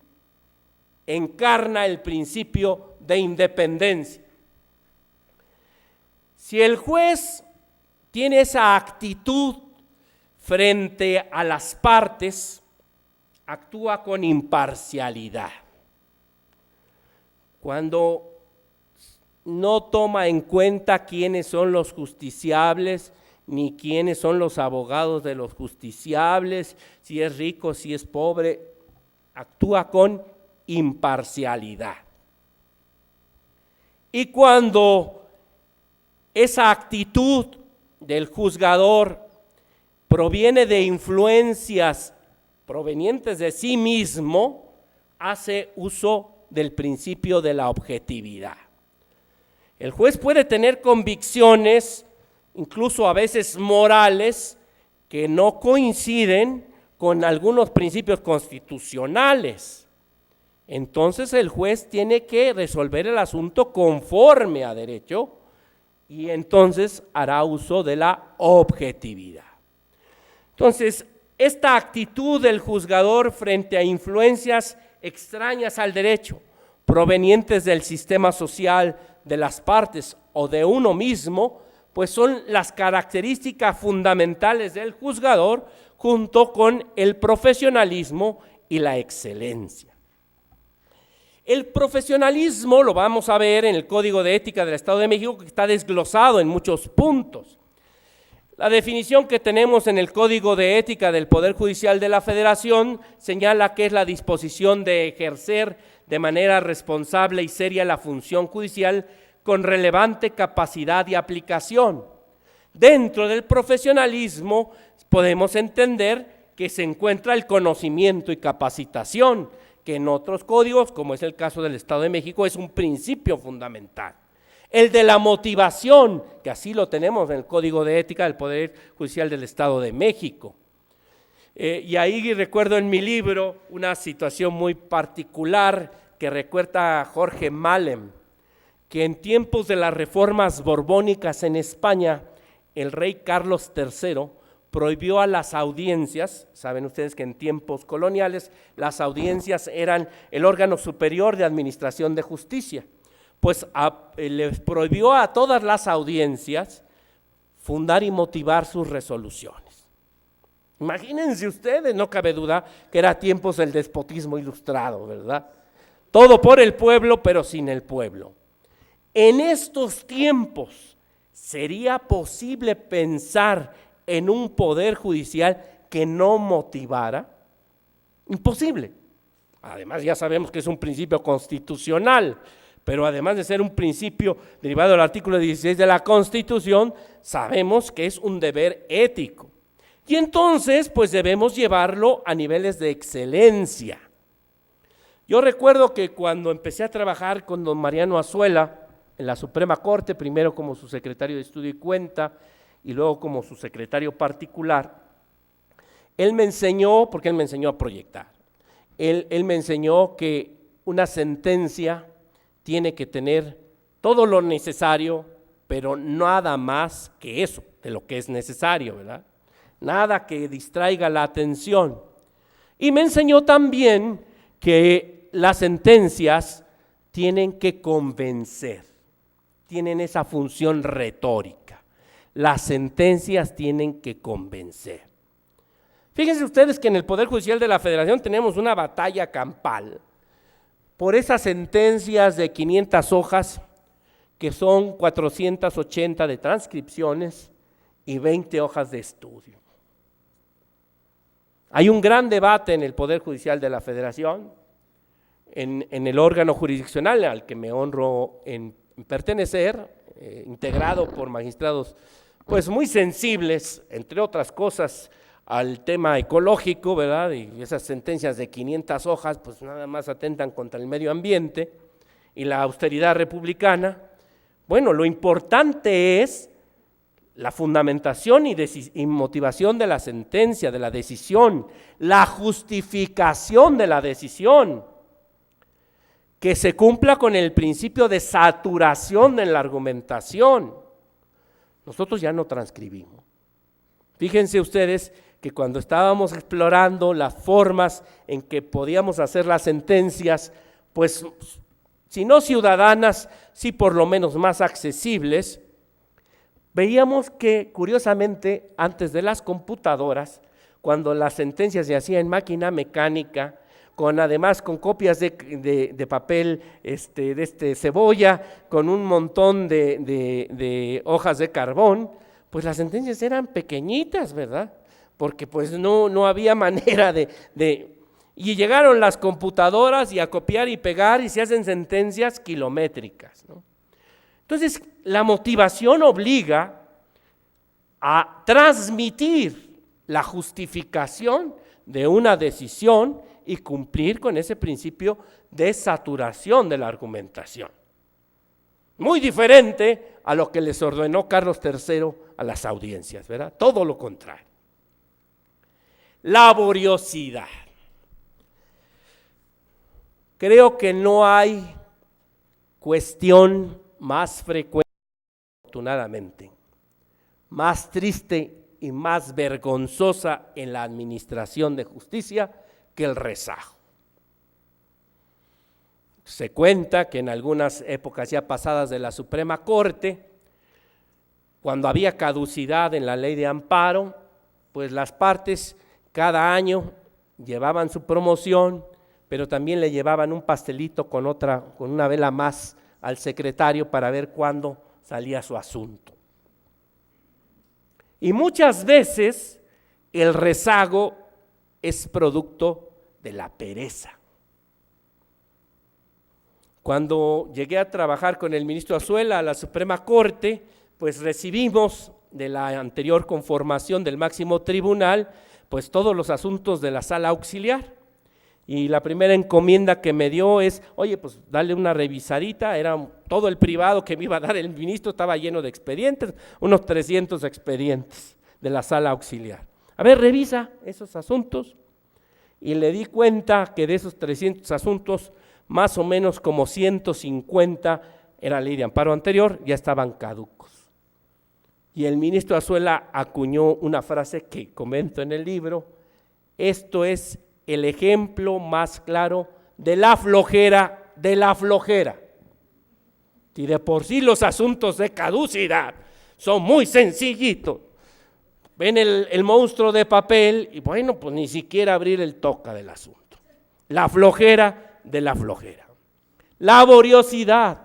Encarna el principio de independencia. Si el juez tiene esa actitud frente a las partes, actúa con imparcialidad. Cuando no toma en cuenta quiénes son los justiciables ni quiénes son los abogados de los justiciables, si es rico, si es pobre. Actúa con imparcialidad. Y cuando esa actitud del juzgador proviene de influencias provenientes de sí mismo, hace uso del principio de la objetividad. El juez puede tener convicciones, incluso a veces morales, que no coinciden con algunos principios constitucionales. Entonces el juez tiene que resolver el asunto conforme a derecho y entonces hará uso de la objetividad. Entonces, esta actitud del juzgador frente a influencias extrañas al derecho, provenientes del sistema social, de las partes o de uno mismo, pues son las características fundamentales del juzgador junto con el profesionalismo y la excelencia. El profesionalismo lo vamos a ver en el Código de Ética del Estado de México, que está desglosado en muchos puntos. La definición que tenemos en el Código de Ética del Poder Judicial de la Federación señala que es la disposición de ejercer de manera responsable y seria la función judicial con relevante capacidad y aplicación. Dentro del profesionalismo podemos entender que se encuentra el conocimiento y capacitación, que en otros códigos, como es el caso del Estado de México, es un principio fundamental. El de la motivación, que así lo tenemos en el Código de Ética del Poder Judicial del Estado de México. Y ahí recuerdo en mi libro una situación muy particular que recuerda a Jorge Malem, que en tiempos de las reformas borbónicas en España, el rey Carlos III prohibió a las audiencias. Saben ustedes que en tiempos coloniales las audiencias eran el órgano superior de administración de justicia. Pues les prohibió a todas las audiencias fundar y motivar sus resoluciones. Imagínense ustedes, no cabe duda que era tiempos del despotismo ilustrado, ¿verdad? Todo por el pueblo, pero sin el pueblo. En estos tiempos, ¿sería posible pensar en un poder judicial que no motivara? Imposible. Además, ya sabemos que es un principio constitucional, pero además de ser un principio derivado del artículo 16 de la Constitución, sabemos que es un deber ético. Y entonces, pues debemos llevarlo a niveles de excelencia. Yo recuerdo que cuando empecé a trabajar con don Mariano Azuela en la Suprema Corte, primero como su secretario de Estudio y Cuenta y luego como su secretario particular, él me enseñó, porque él me enseñó a proyectar, él me enseñó que una sentencia tiene que tener todo lo necesario, pero nada más que eso, de lo que es necesario, ¿verdad? Nada que distraiga la atención. Y me enseñó también que las sentencias tienen que convencer, tienen esa función retórica. Las sentencias tienen que convencer. Fíjense ustedes que en el Poder Judicial de la Federación tenemos una batalla campal por esas sentencias de 500 hojas, que son 480 de transcripciones y 20 hojas de estudio. Hay un gran debate en el Poder Judicial de la Federación, en el órgano jurisdiccional al que me honro en pertenecer, integrado por magistrados pues muy sensibles, entre otras cosas, al tema ecológico, ¿verdad? Y esas sentencias de 500 hojas, pues nada más atentan contra el medio ambiente y la austeridad republicana. Bueno, lo importante es la fundamentación y motivación de la sentencia, de la decisión, la justificación de la decisión, que se cumpla con el principio de saturación en la argumentación. Nosotros ya no transcribimos. Fíjense ustedes que cuando estábamos explorando las formas en que podíamos hacer las sentencias, pues si no ciudadanas, sí por lo menos más accesibles, veíamos que curiosamente antes de las computadoras, cuando las sentencias se hacían en máquina mecánica, además con copias de papel cebolla, con un montón de hojas de carbón, pues las sentencias eran pequeñitas, ¿verdad? Porque pues no había manera y llegaron las computadoras y a copiar y pegar y se hacen sentencias kilométricas, ¿no? Entonces, la motivación obliga a transmitir la justificación de una decisión y cumplir con ese principio de saturación de la argumentación. Muy diferente a lo que les ordenó Carlos III a las audiencias, ¿verdad? Todo lo contrario. Laboriosidad. Creo que no hay cuestión más frecuente, afortunadamente, más triste y más vergonzosa en la administración de justicia que el rezago. Se cuenta que en algunas épocas ya pasadas de la Suprema Corte, cuando había caducidad en la ley de amparo, pues las partes cada año llevaban su promoción, pero también le llevaban un pastelito con una vela más al secretario para ver cuándo salía su asunto. Y muchas veces el rezago es producto de la pereza. Cuando llegué a trabajar con el ministro Azuela a la Suprema Corte, pues recibimos de la anterior conformación del máximo tribunal, pues todos los asuntos de la sala auxiliar. Y la primera encomienda que me dio es, oye, pues dale una revisadita, era todo el privado que me iba a dar el ministro, estaba lleno de expedientes, unos 300 expedientes de la sala auxiliar. A ver, revisa esos asuntos. Y le di cuenta que de esos 300 asuntos, más o menos como 150 era ley de amparo anterior, ya estaban caducos. Y el ministro Azuela acuñó una frase que comento en el libro: esto es el ejemplo más claro de la flojera de la flojera. Y de por sí los asuntos de caducidad son muy sencillitos. Ven el monstruo de papel y bueno, pues ni siquiera abrir el toca del asunto. La flojera de la flojera. Laboriosidad.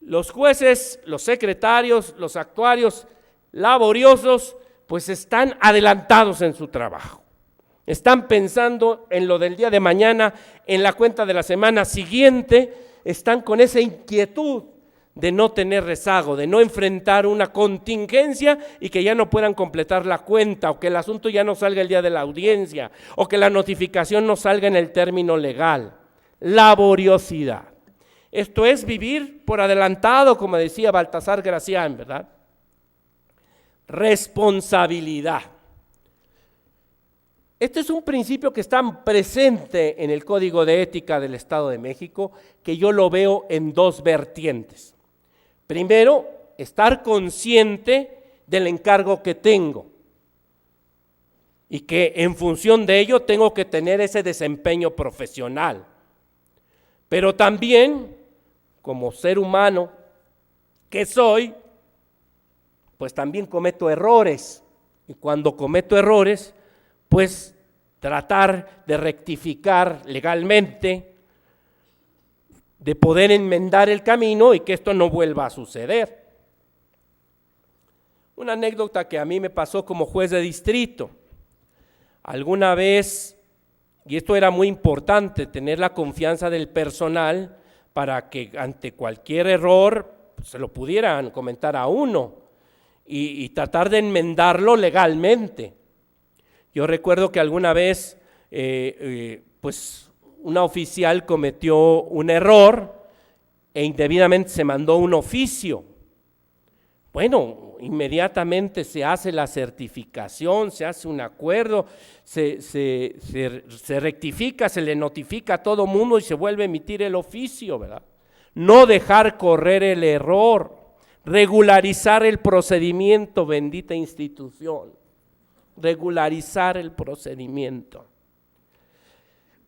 Los jueces, los secretarios, los actuarios laboriosos, pues están adelantados en su trabajo. Están pensando en lo del día de mañana, en la cuenta de la semana siguiente, están con esa inquietud de no tener rezago, de no enfrentar una contingencia y que ya no puedan completar la cuenta, o que el asunto ya no salga el día de la audiencia, o que la notificación no salga en el término legal. Laboriosidad. Esto es vivir por adelantado, como decía Baltasar Gracián, ¿verdad? Responsabilidad. Este es un principio que está presente en el Código de Ética del Estado de México, que yo lo veo en dos vertientes. Primero, estar consciente del encargo que tengo y que en función de ello tengo que tener ese desempeño profesional. Pero también, como ser humano que soy, pues también cometo errores. Y cuando cometo errores, pues tratar de rectificar legalmente, de poder enmendar el camino y que esto no vuelva a suceder. Una anécdota que a mí me pasó como juez de distrito. Alguna vez, y esto era muy importante, tener la confianza del personal para que ante cualquier error pues, se lo pudieran comentar a uno y tratar de enmendarlo legalmente. Yo recuerdo que alguna vez, pues una oficial cometió un error e indebidamente se mandó un oficio. Bueno, inmediatamente se hace la certificación, se hace un acuerdo, se rectifica, se le notifica a todo mundo y se vuelve a emitir el oficio, ¿verdad? No dejar correr el error, regularizar el procedimiento, bendita institución. Regularizar el procedimiento.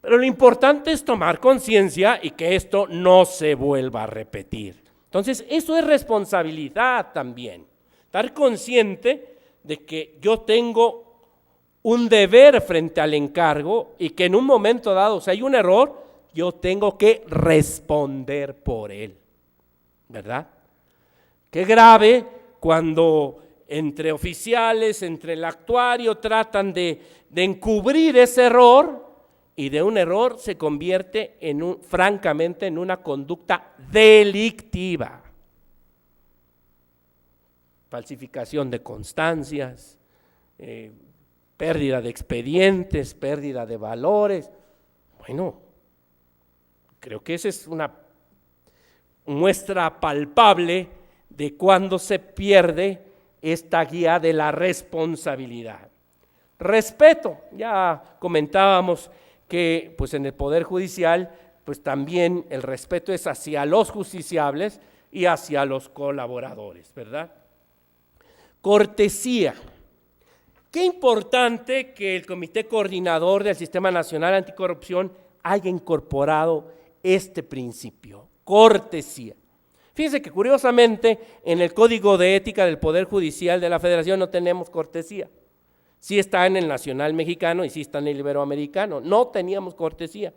Pero lo importante es tomar conciencia y que esto no se vuelva a repetir. Entonces, eso es responsabilidad también. Estar consciente de que yo tengo un deber frente al encargo y que en un momento dado, si hay un error, yo tengo que responder por él. ¿Verdad? Qué grave cuando entre oficiales, entre el actuario, tratan de encubrir ese error, y de un error se convierte francamente en una conducta delictiva. Falsificación de constancias, pérdida de expedientes, pérdida de valores. Bueno, creo que esa es una muestra palpable de cuando se pierde esta guía de la responsabilidad. Respeto, ya comentábamos que pues en el Poder Judicial pues también el respeto es hacia los justiciables y hacia los colaboradores, ¿verdad? Cortesía. Qué importante que el Comité Coordinador del Sistema Nacional Anticorrupción haya incorporado este principio, cortesía. Fíjense que curiosamente en el Código de Ética del Poder Judicial de la Federación no tenemos cortesía. Sí está en el Nacional Mexicano y sí está en el Iberoamericano, no teníamos cortesía.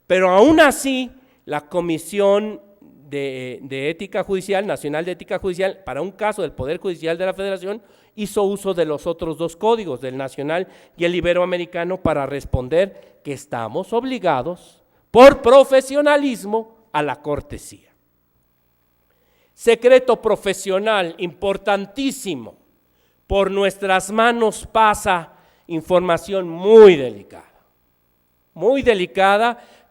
Pero aún así, la Comisión de Ética Judicial, Nacional de Ética Judicial, para un caso del Poder Judicial de la Federación, hizo uso de los otros dos códigos, del Nacional y el Iberoamericano, para responder que estamos obligados, por profesionalismo, a la cortesía. Secreto profesional, importantísimo. Por nuestras manos pasa información muy delicada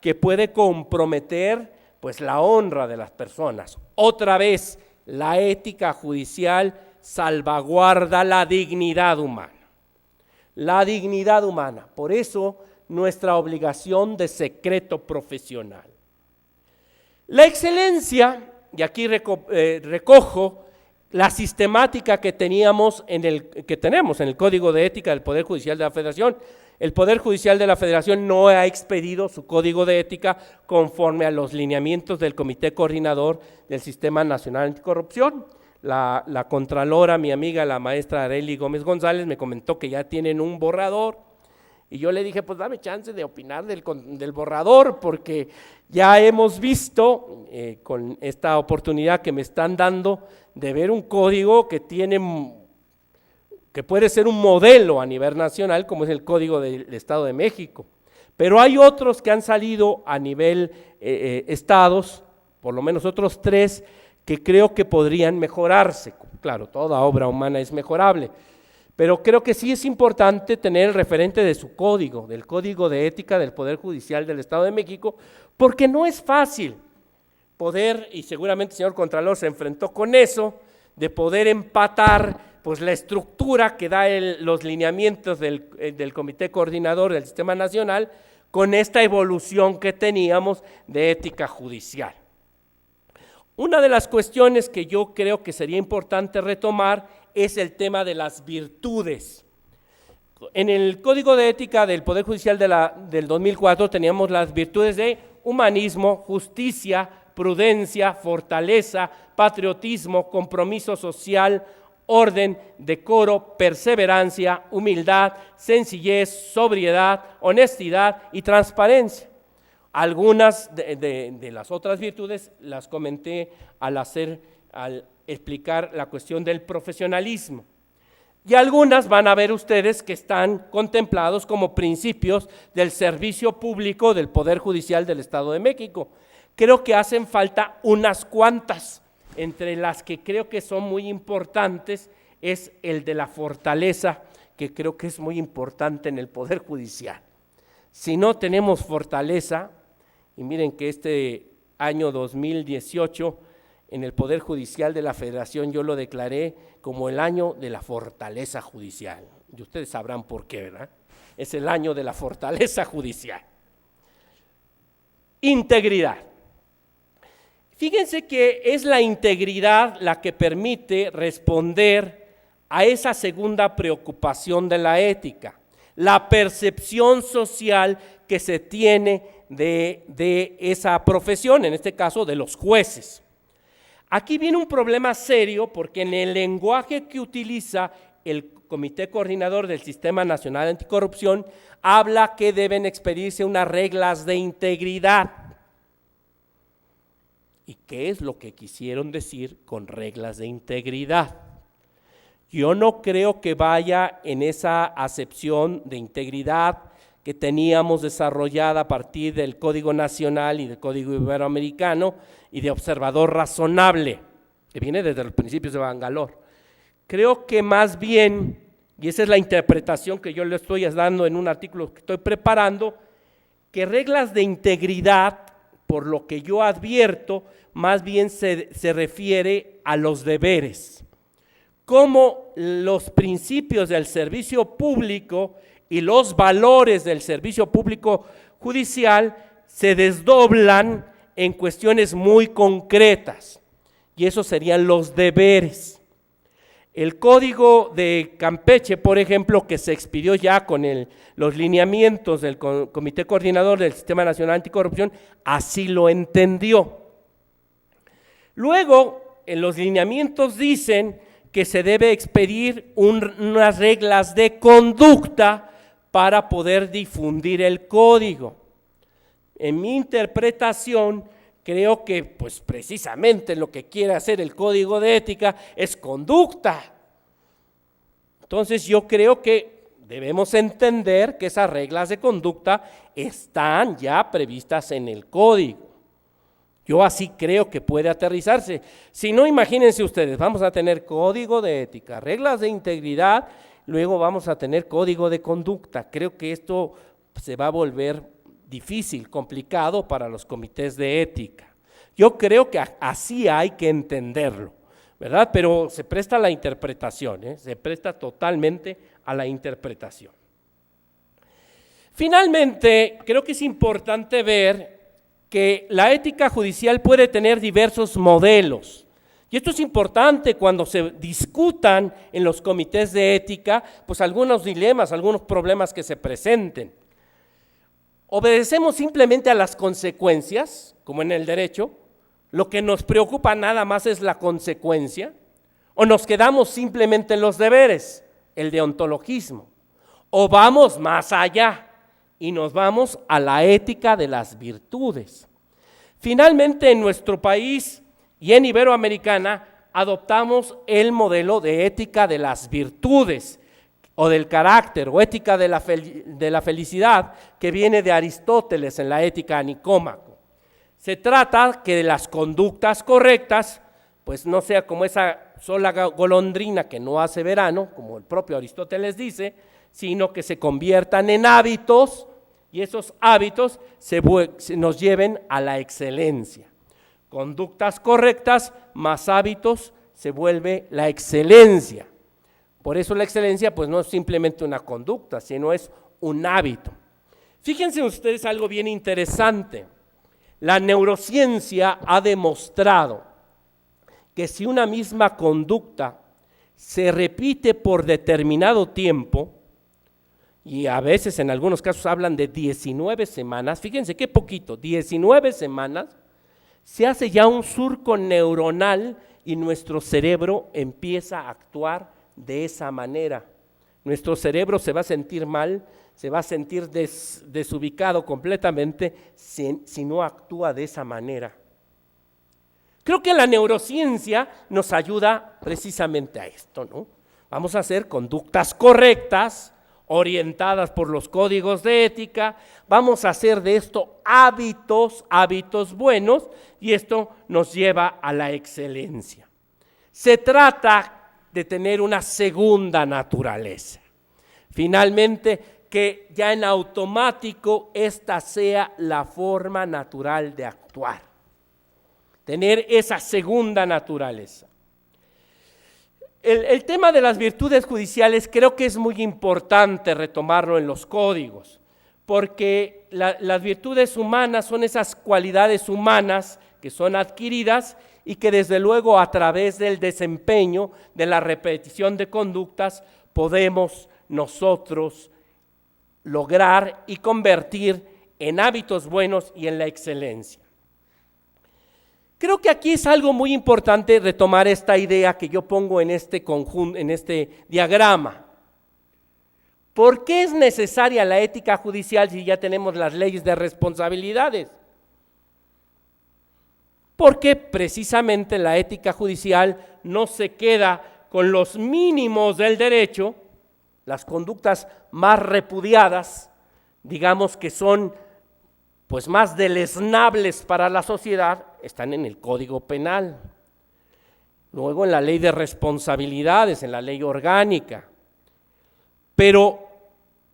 que puede comprometer pues la honra de las personas. Otra vez, la ética judicial salvaguarda la dignidad humana. La dignidad humana, por eso nuestra obligación de secreto profesional. La excelencia, y aquí recojo la sistemática que tenemos en el Código de Ética del Poder Judicial de la Federación. El Poder Judicial de la Federación no ha expedido su Código de Ética conforme a los lineamientos del Comité Coordinador del Sistema Nacional Anticorrupción. La Contralora, mi amiga, la maestra Arely Gómez González, me comentó que ya tienen un borrador, y yo le dije, pues dame chance de opinar del borrador, porque ya hemos visto, con esta oportunidad que me están dando, de ver un código que puede ser un modelo a nivel nacional, como es el Código del Estado de México. Pero hay otros que han salido a nivel estados, por lo menos otros 3, que creo que podrían mejorarse. Claro, toda obra humana es mejorable, pero creo que sí es importante tener el referente de su código, del Código de Ética del Poder Judicial del Estado de México, porque no es fácil poder, y seguramente el señor Contralor se enfrentó con eso, de poder empatar pues la estructura que da los lineamientos del Comité Coordinador del Sistema Nacional con esta evolución que teníamos de ética judicial. Una de las cuestiones que yo creo que sería importante retomar es el tema de las virtudes. En el Código de Ética del Poder Judicial del 2004 teníamos las virtudes de humanismo, justicia, prudencia, fortaleza, patriotismo, compromiso social, orden, decoro, perseverancia, humildad, sencillez, sobriedad, honestidad y transparencia. Algunas de las otras virtudes las comenté al explicar la cuestión del profesionalismo. Y algunas van a ver ustedes que están contemplados como principios del servicio público del Poder Judicial del Estado de México. Creo que hacen falta unas cuantas, entre las que creo que son muy importantes es el de la fortaleza, que creo que es muy importante en el Poder Judicial. Si no tenemos fortaleza, y miren que este año 2018 en el Poder Judicial de la Federación yo lo declaré como el año de la fortaleza judicial, y ustedes sabrán por qué, ¿verdad? Es el año de la fortaleza judicial. Integridad. Fíjense que es la integridad la que permite responder a esa segunda preocupación de la ética, la percepción social que se tiene de esa profesión, en este caso de los jueces. Aquí viene un problema serio porque en el lenguaje que utiliza el Comité Coordinador del Sistema Nacional Anticorrupción habla que deben expedirse unas reglas de integridad. ¿Y qué es lo que quisieron decir con reglas de integridad? Yo no creo que vaya en esa acepción de integridad que teníamos desarrollada a partir del Código Nacional y del Código Iberoamericano y de observador razonable, que viene desde los principios de Bangalore. Creo que más bien, y esa es la interpretación que yo le estoy dando en un artículo que estoy preparando, que reglas de integridad, por lo que yo advierto, más bien se refiere a los deberes. Cómo los principios del servicio público y los valores del servicio público judicial se desdoblan en cuestiones muy concretas, y esos serían los deberes. El Código de Campeche, por ejemplo, que se expidió ya con los lineamientos del Comité Coordinador del Sistema Nacional Anticorrupción, así lo entendió. Luego, en los lineamientos dicen que se debe expedir unas reglas de conducta para poder difundir el código. En mi interpretación, creo que pues precisamente lo que quiere hacer el Código de Ética es conducta. Entonces yo creo que debemos entender que esas reglas de conducta están ya previstas en el Código. Yo así creo que puede aterrizarse. Si no, imagínense ustedes, vamos a tener Código de Ética, reglas de integridad, luego vamos a tener Código de Conducta. Creo que esto se va a volver difícil, complicado para los comités de ética. Yo creo que así hay que entenderlo, ¿verdad? Pero se presta a la interpretación, se presta totalmente a la interpretación. Finalmente, creo que es importante ver que la ética judicial puede tener diversos modelos. Y esto es importante cuando se discutan en los comités de ética, pues algunos dilemas, algunos problemas que se presenten. ¿Obedecemos simplemente a las consecuencias, como en el derecho? ¿Lo que nos preocupa nada más es la consecuencia? ¿O nos quedamos simplemente en los deberes, el deontologismo? ¿O vamos más allá y nos vamos a la ética de las virtudes? Finalmente, en nuestro país y en Iberoamericana adoptamos el modelo de ética de las virtudes o del carácter, o ética de la felicidad, que viene de Aristóteles en la Ética a Nicómaco. Se trata que de las conductas correctas, pues no sea como esa sola golondrina que no hace verano, como el propio Aristóteles dice, sino que se conviertan en hábitos, y esos hábitos nos lleven a la excelencia. Conductas correctas más hábitos se vuelve la excelencia. Por eso la excelencia pues no es simplemente una conducta, sino es un hábito. Fíjense ustedes algo bien interesante. La neurociencia ha demostrado que si una misma conducta se repite por determinado tiempo, y a veces en algunos casos hablan de 19 semanas, fíjense qué poquito, 19 semanas, se hace ya un surco neuronal y nuestro cerebro empieza a actuar de esa manera. Nuestro cerebro se va a sentir mal, se va a sentir desubicado completamente si no actúa de esa manera. Creo que la neurociencia nos ayuda precisamente a esto, ¿no? Vamos a hacer conductas correctas, orientadas por los códigos de ética, vamos a hacer de esto hábitos buenos, y esto nos lleva a la excelencia. Se trata de tener una segunda naturaleza. Finalmente, que ya en automático esta sea la forma natural de actuar. Tener esa segunda naturaleza. El tema de las virtudes judiciales creo que es muy importante retomarlo en los códigos, porque las virtudes humanas son esas cualidades humanas que son adquiridas y que desde luego a través del desempeño, de la repetición de conductas, podemos nosotros lograr y convertir en hábitos buenos y en la excelencia. Creo que aquí es algo muy importante retomar esta idea que yo pongo en este conjunto, en este diagrama. ¿Por qué es necesaria la ética judicial si ya tenemos las leyes de responsabilidades? Porque precisamente la ética judicial no se queda con los mínimos del derecho, las conductas más repudiadas, digamos que son pues más deleznables para la sociedad, están en el Código Penal. Luego en la ley de responsabilidades, en la ley orgánica. Pero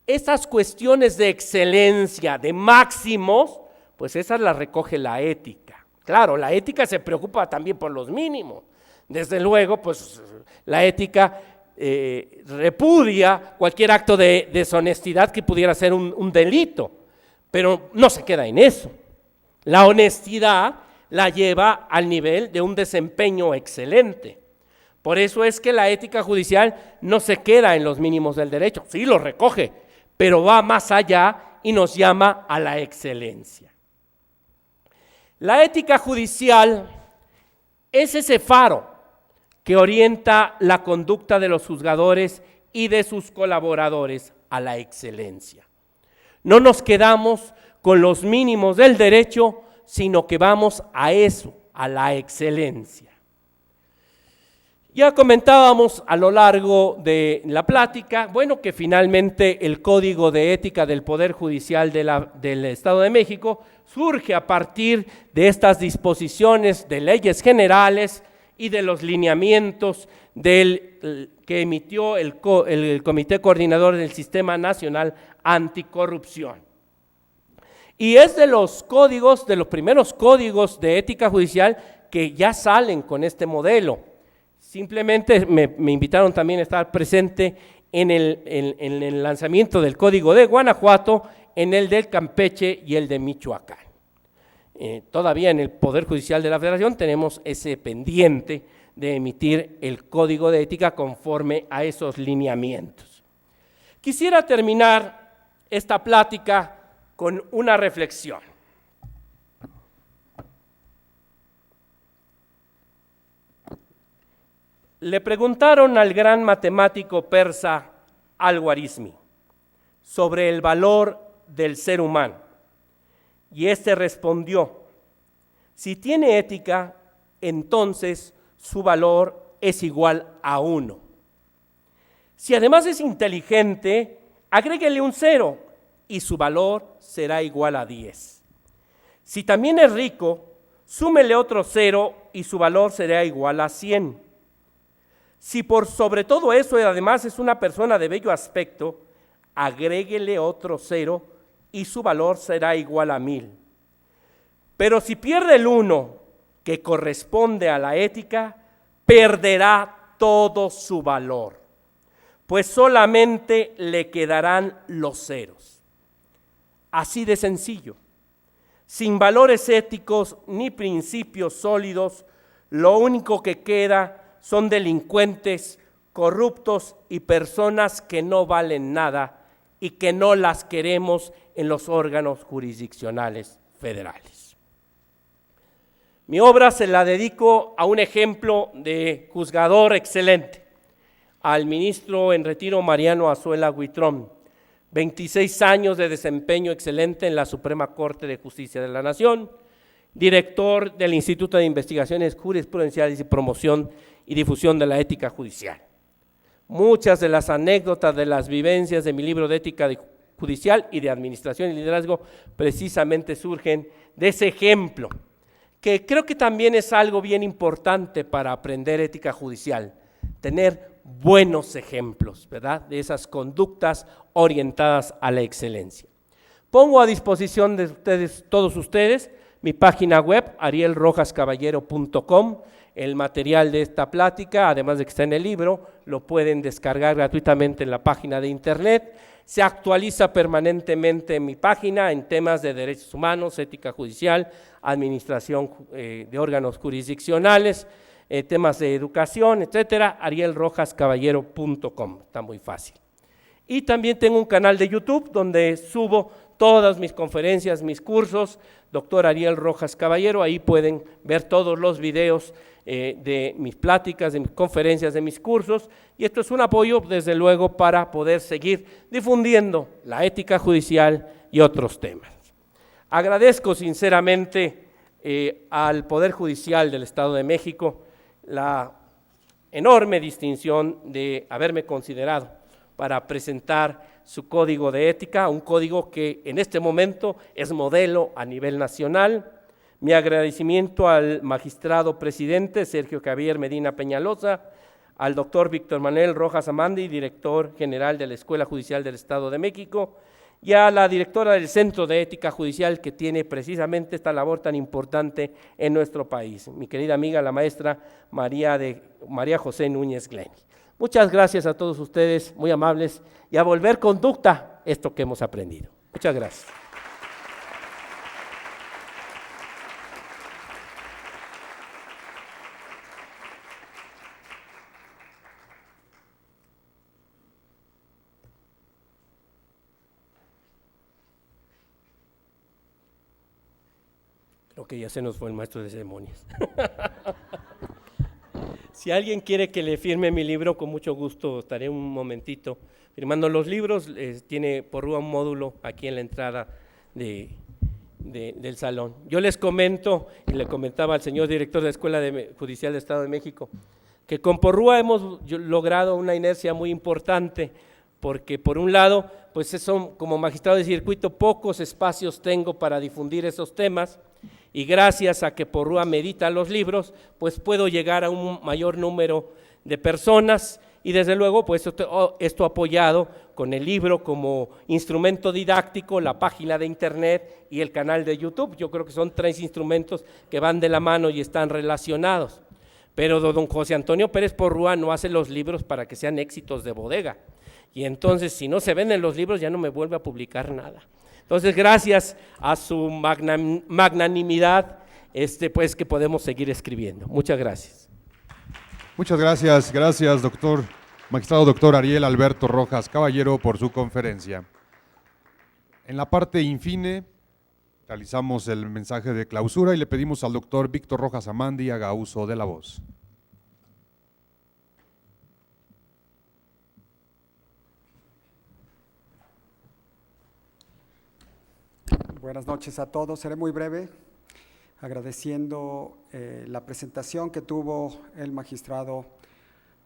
esas cuestiones de excelencia, de máximos, pues esas las recoge la ética. Claro, la ética se preocupa también por los mínimos. Desde luego, pues la ética repudia cualquier acto de deshonestidad que pudiera ser un delito, pero no se queda en eso. La honestidad la lleva al nivel de un desempeño excelente. Por eso es que la ética judicial no se queda en los mínimos del derecho, sí lo recoge, pero va más allá y nos llama a la excelencia. La ética judicial es ese faro que orienta la conducta de los juzgadores y de sus colaboradores a la excelencia. No nos quedamos con los mínimos del derecho, sino que vamos a eso, a la excelencia. Ya comentábamos a lo largo de la plática, bueno, que finalmente el Código de Ética del Poder Judicial del Estado de México surge a partir de estas disposiciones de leyes generales y de los lineamientos que emitió el Comité Coordinador del Sistema Nacional Anticorrupción. Y es de los primeros códigos de ética judicial que ya salen con este modelo. Simplemente me invitaron también a estar presente en el lanzamiento del Código de Guanajuato, en el del Campeche y el de Michoacán. Todavía en el Poder Judicial de la Federación tenemos ese pendiente de emitir el Código de Ética conforme a esos lineamientos. Quisiera terminar esta plática con una reflexión. Le preguntaron al gran matemático persa Al-Khwarizmi sobre el valor del ser humano, y éste respondió: si tiene ética, entonces su valor es igual a 1. Si además es inteligente, agréguele un 0 y su valor será igual a 10. Si también es rico, súmele otro 0 y su valor será igual a 100. Si por sobre todo eso además es una persona de bello aspecto, agréguele otro 0 y su valor será igual a 1000. Pero si pierde el 1 que corresponde a la ética, perderá todo su valor, pues solamente le quedarán los ceros. Así de sencillo. Sin valores éticos ni principios sólidos, lo único que queda son delincuentes, corruptos y personas que no valen nada y que no las queremos en los órganos jurisdiccionales federales. Mi obra se la dedico a un ejemplo de juzgador excelente, al ministro en retiro Mariano Azuela Huitrón, 26 años de desempeño excelente en la Suprema Corte de Justicia de la Nación, director del Instituto de Investigaciones Jurisprudenciales y Promoción y Difusión de la Ética Judicial. Muchas de las anécdotas de las vivencias de mi libro de Ética Judicial y de Administración y Liderazgo precisamente surgen de ese ejemplo, que creo que también es algo bien importante para aprender ética judicial, tener buenos ejemplos, ¿verdad?, de esas conductas orientadas a la excelencia. Pongo a disposición de todos ustedes, mi página web, arielrojascaballero.com, el material de esta plática, además de que está en el libro, lo pueden descargar gratuitamente en la página de internet. Se actualiza permanentemente en mi página en temas de derechos humanos, ética judicial, administración de órganos jurisdiccionales, temas de educación, etcétera, arielrojascaballero.com, está muy fácil. Y también tengo un canal de YouTube donde subo todas mis conferencias, mis cursos, doctor Ariel Rojas Caballero, ahí pueden ver todos los videos de mis pláticas, de mis conferencias, de mis cursos, y esto es un apoyo, desde luego, para poder seguir difundiendo la ética judicial y otros temas. Agradezco sinceramente al Poder Judicial del Estado de México enorme distinción de haberme considerado para presentar su código de ética, un código que en este momento es modelo a nivel nacional. Mi agradecimiento al magistrado presidente Sergio Javier Medina Peñalosa, al doctor Víctor Manuel Rojas Amandi, director general de la Escuela Judicial del Estado de México, y a la directora del Centro de Ética Judicial, que tiene precisamente esta labor tan importante en nuestro país, mi querida amiga la maestra María José Núñez Gleni. Muchas gracias a todos ustedes, muy amables, y a volver conducta esto que hemos aprendido. Muchas gracias. Creo que ya se nos fue el maestro de ceremonias. Si alguien quiere que le firme mi libro, con mucho gusto estaré un momentito firmando los libros. Tiene Porrúa un módulo aquí en la entrada del salón. Yo les comento, y le comentaba al señor director de la Escuela Judicial del Estado de México, que con Porrúa hemos logrado una inercia muy importante, porque por un lado, pues son como magistrado de circuito, pocos espacios tengo para difundir esos temas, y gracias a que Porrúa me edita los libros, pues puedo llegar a un mayor número de personas, y desde luego pues esto apoyado con el libro como instrumento didáctico, la página de internet y el canal de YouTube. Yo creo que son 3 instrumentos que van de la mano y están relacionados. Pero don José Antonio Pérez Porrúa no hace los libros para que sean éxitos de bodega, y entonces si no se venden los libros ya no me vuelve a publicar nada. Entonces, gracias a su magnanimidad, pues que podemos seguir escribiendo. Muchas gracias. Muchas gracias, magistrado doctor Ariel Alberto Rojas Caballero, por su conferencia. En la parte infine, realizamos el mensaje de clausura y le pedimos al doctor Víctor Rojas Amandi haga uso de la voz. Buenas noches a todos, seré muy breve, agradeciendo la presentación que tuvo el magistrado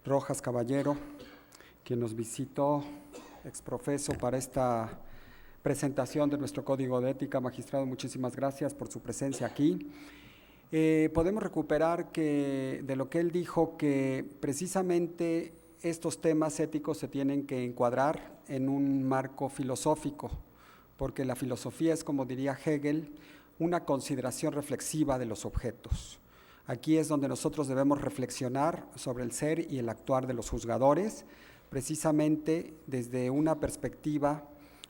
Rojas Caballero, quien nos visitó exprofeso para esta presentación de nuestro Código de Ética. Magistrado, muchísimas gracias por su presencia aquí. Podemos recuperar de lo que él dijo, que precisamente estos temas éticos se tienen que encuadrar en un marco filosófico, porque la filosofía es, como diría Hegel, una consideración reflexiva de los objetos. Aquí es donde nosotros debemos reflexionar sobre el ser y el actuar de los juzgadores, precisamente desde una perspectiva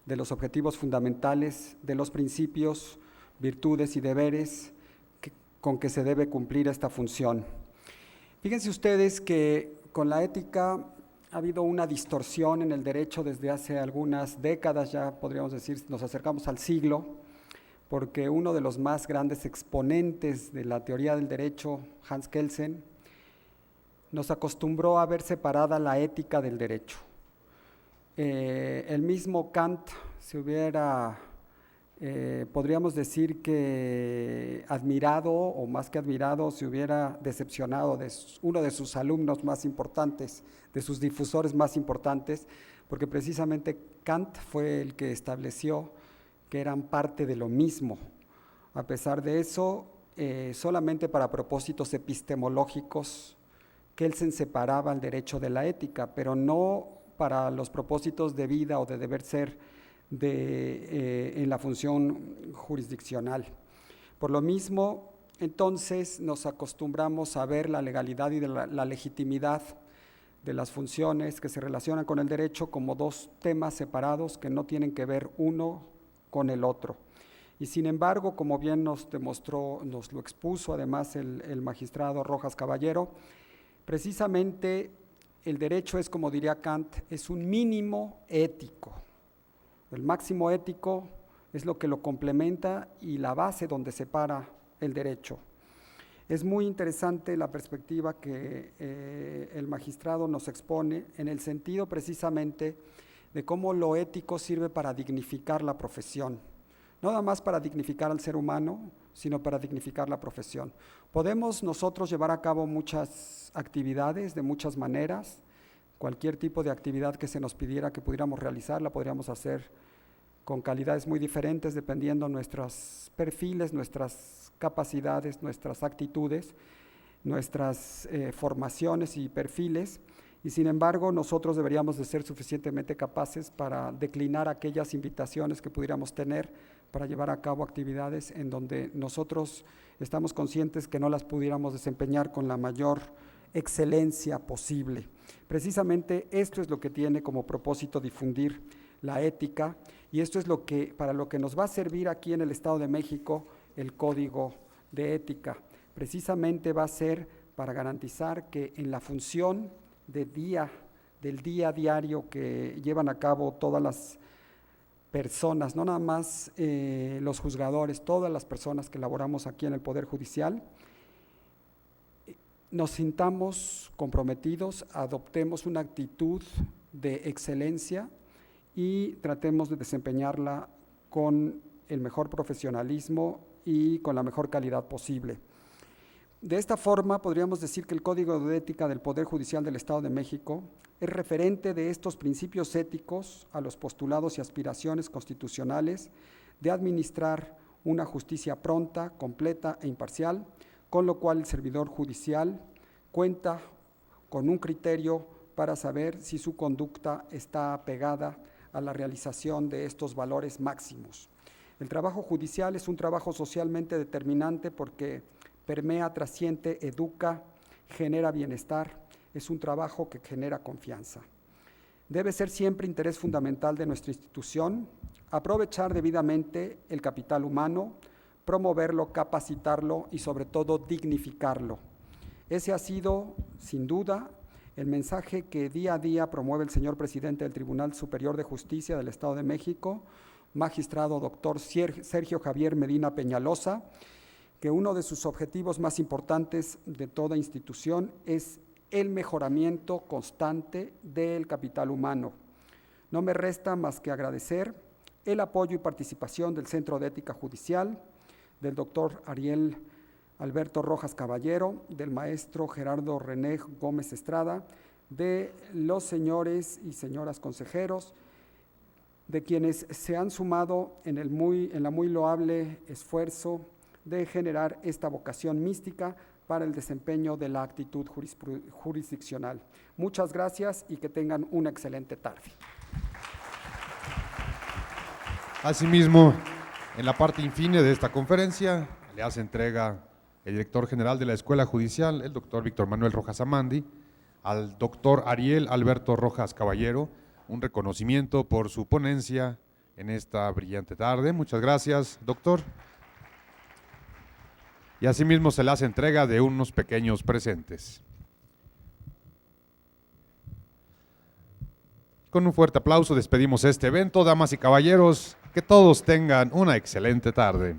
de los objetivos fundamentales, de los principios, virtudes y deberes con que se debe cumplir esta función. Fíjense ustedes que con la ética ha habido una distorsión en el derecho desde hace algunas décadas, ya podríamos decir, nos acercamos al siglo, porque uno de los más grandes exponentes de la teoría del derecho, Hans Kelsen, nos acostumbró a ver separada la ética del derecho. El mismo Kant se hubiera, podríamos decir que admirado, o más que admirado, se hubiera decepcionado de uno de sus alumnos más importantes, de sus difusores más importantes, porque precisamente Kant fue el que estableció que eran parte de lo mismo. A pesar de eso, solamente para propósitos epistemológicos, Kelsen separaba el derecho de la ética, pero no para los propósitos de vida o de deber ser en la función jurisdiccional. Por lo mismo, entonces nos acostumbramos a ver la legalidad y la legitimidad de las funciones que se relacionan con el derecho como 2 temas separados que no tienen que ver uno con el otro. Y sin embargo, como bien nos demostró, nos lo expuso además el magistrado Rojas Caballero, precisamente el derecho es, como diría Kant, es un mínimo ético. El máximo ético es lo que lo complementa y la base donde se para el derecho. Es muy interesante la perspectiva que el magistrado nos expone en el sentido precisamente de cómo lo ético sirve para dignificar la profesión. No nada más para dignificar al ser humano, sino para dignificar la profesión. Podemos nosotros llevar a cabo muchas actividades de muchas maneras. Cualquier tipo de actividad que se nos pidiera que pudiéramos realizar, la podríamos hacer con calidades muy diferentes dependiendo de nuestros perfiles, nuestras capacidades, nuestras actitudes, nuestras formaciones y perfiles, y sin embargo nosotros deberíamos de ser suficientemente capaces para declinar aquellas invitaciones que pudiéramos tener para llevar a cabo actividades en donde nosotros estamos conscientes que no las pudiéramos desempeñar con la mayor excelencia posible. Precisamente esto es lo que tiene como propósito difundir la ética, y esto es para lo que nos va a servir aquí en el Estado de México el Código de Ética. Precisamente va a ser para garantizar que en la función del día a diario que llevan a cabo todas las personas, no nada más los juzgadores, todas las personas que laboramos aquí en el Poder Judicial, nos sintamos comprometidos, adoptemos una actitud de excelencia y tratemos de desempeñarla con el mejor profesionalismo y con la mejor calidad posible. De esta forma, podríamos decir que el Código de Ética del Poder Judicial del Estado de México es referente de estos principios éticos a los postulados y aspiraciones constitucionales de administrar una justicia pronta, completa e imparcial, con lo cual el servidor judicial cuenta con un criterio para saber si su conducta está apegada a la realización de estos valores máximos. El trabajo judicial es un trabajo socialmente determinante porque permea, trasciende, educa, genera bienestar, es un trabajo que genera confianza. Debe ser siempre interés fundamental de nuestra institución aprovechar debidamente el capital humano, promoverlo, capacitarlo y sobre todo dignificarlo. Ese ha sido, sin duda, el mensaje que día a día promueve el señor presidente del Tribunal Superior de Justicia del Estado de México, magistrado doctor Sergio Javier Medina Peñalosa, que uno de sus objetivos más importantes de toda institución es el mejoramiento constante del capital humano. No me resta más que agradecer el apoyo y participación del Centro de Ética Judicial, del doctor Ariel Alberto Rojas Caballero, del maestro Gerardo René Gómez Estrada, de los señores y señoras consejeros, de quienes se han sumado en la muy loable esfuerzo de generar esta vocación mística para el desempeño de la actitud jurisdiccional. Muchas gracias y que tengan una excelente tarde. Asimismo, en la parte infine de esta conferencia, le hace entrega el director general de la Escuela Judicial, el doctor Víctor Manuel Rojas Amandi, al doctor Ariel Alberto Rojas Caballero, un reconocimiento por su ponencia en esta brillante tarde. Muchas gracias, doctor. Y asimismo se le hace entrega de unos pequeños presentes. Con un fuerte aplauso despedimos este evento. Damas y caballeros, que todos tengan una excelente tarde.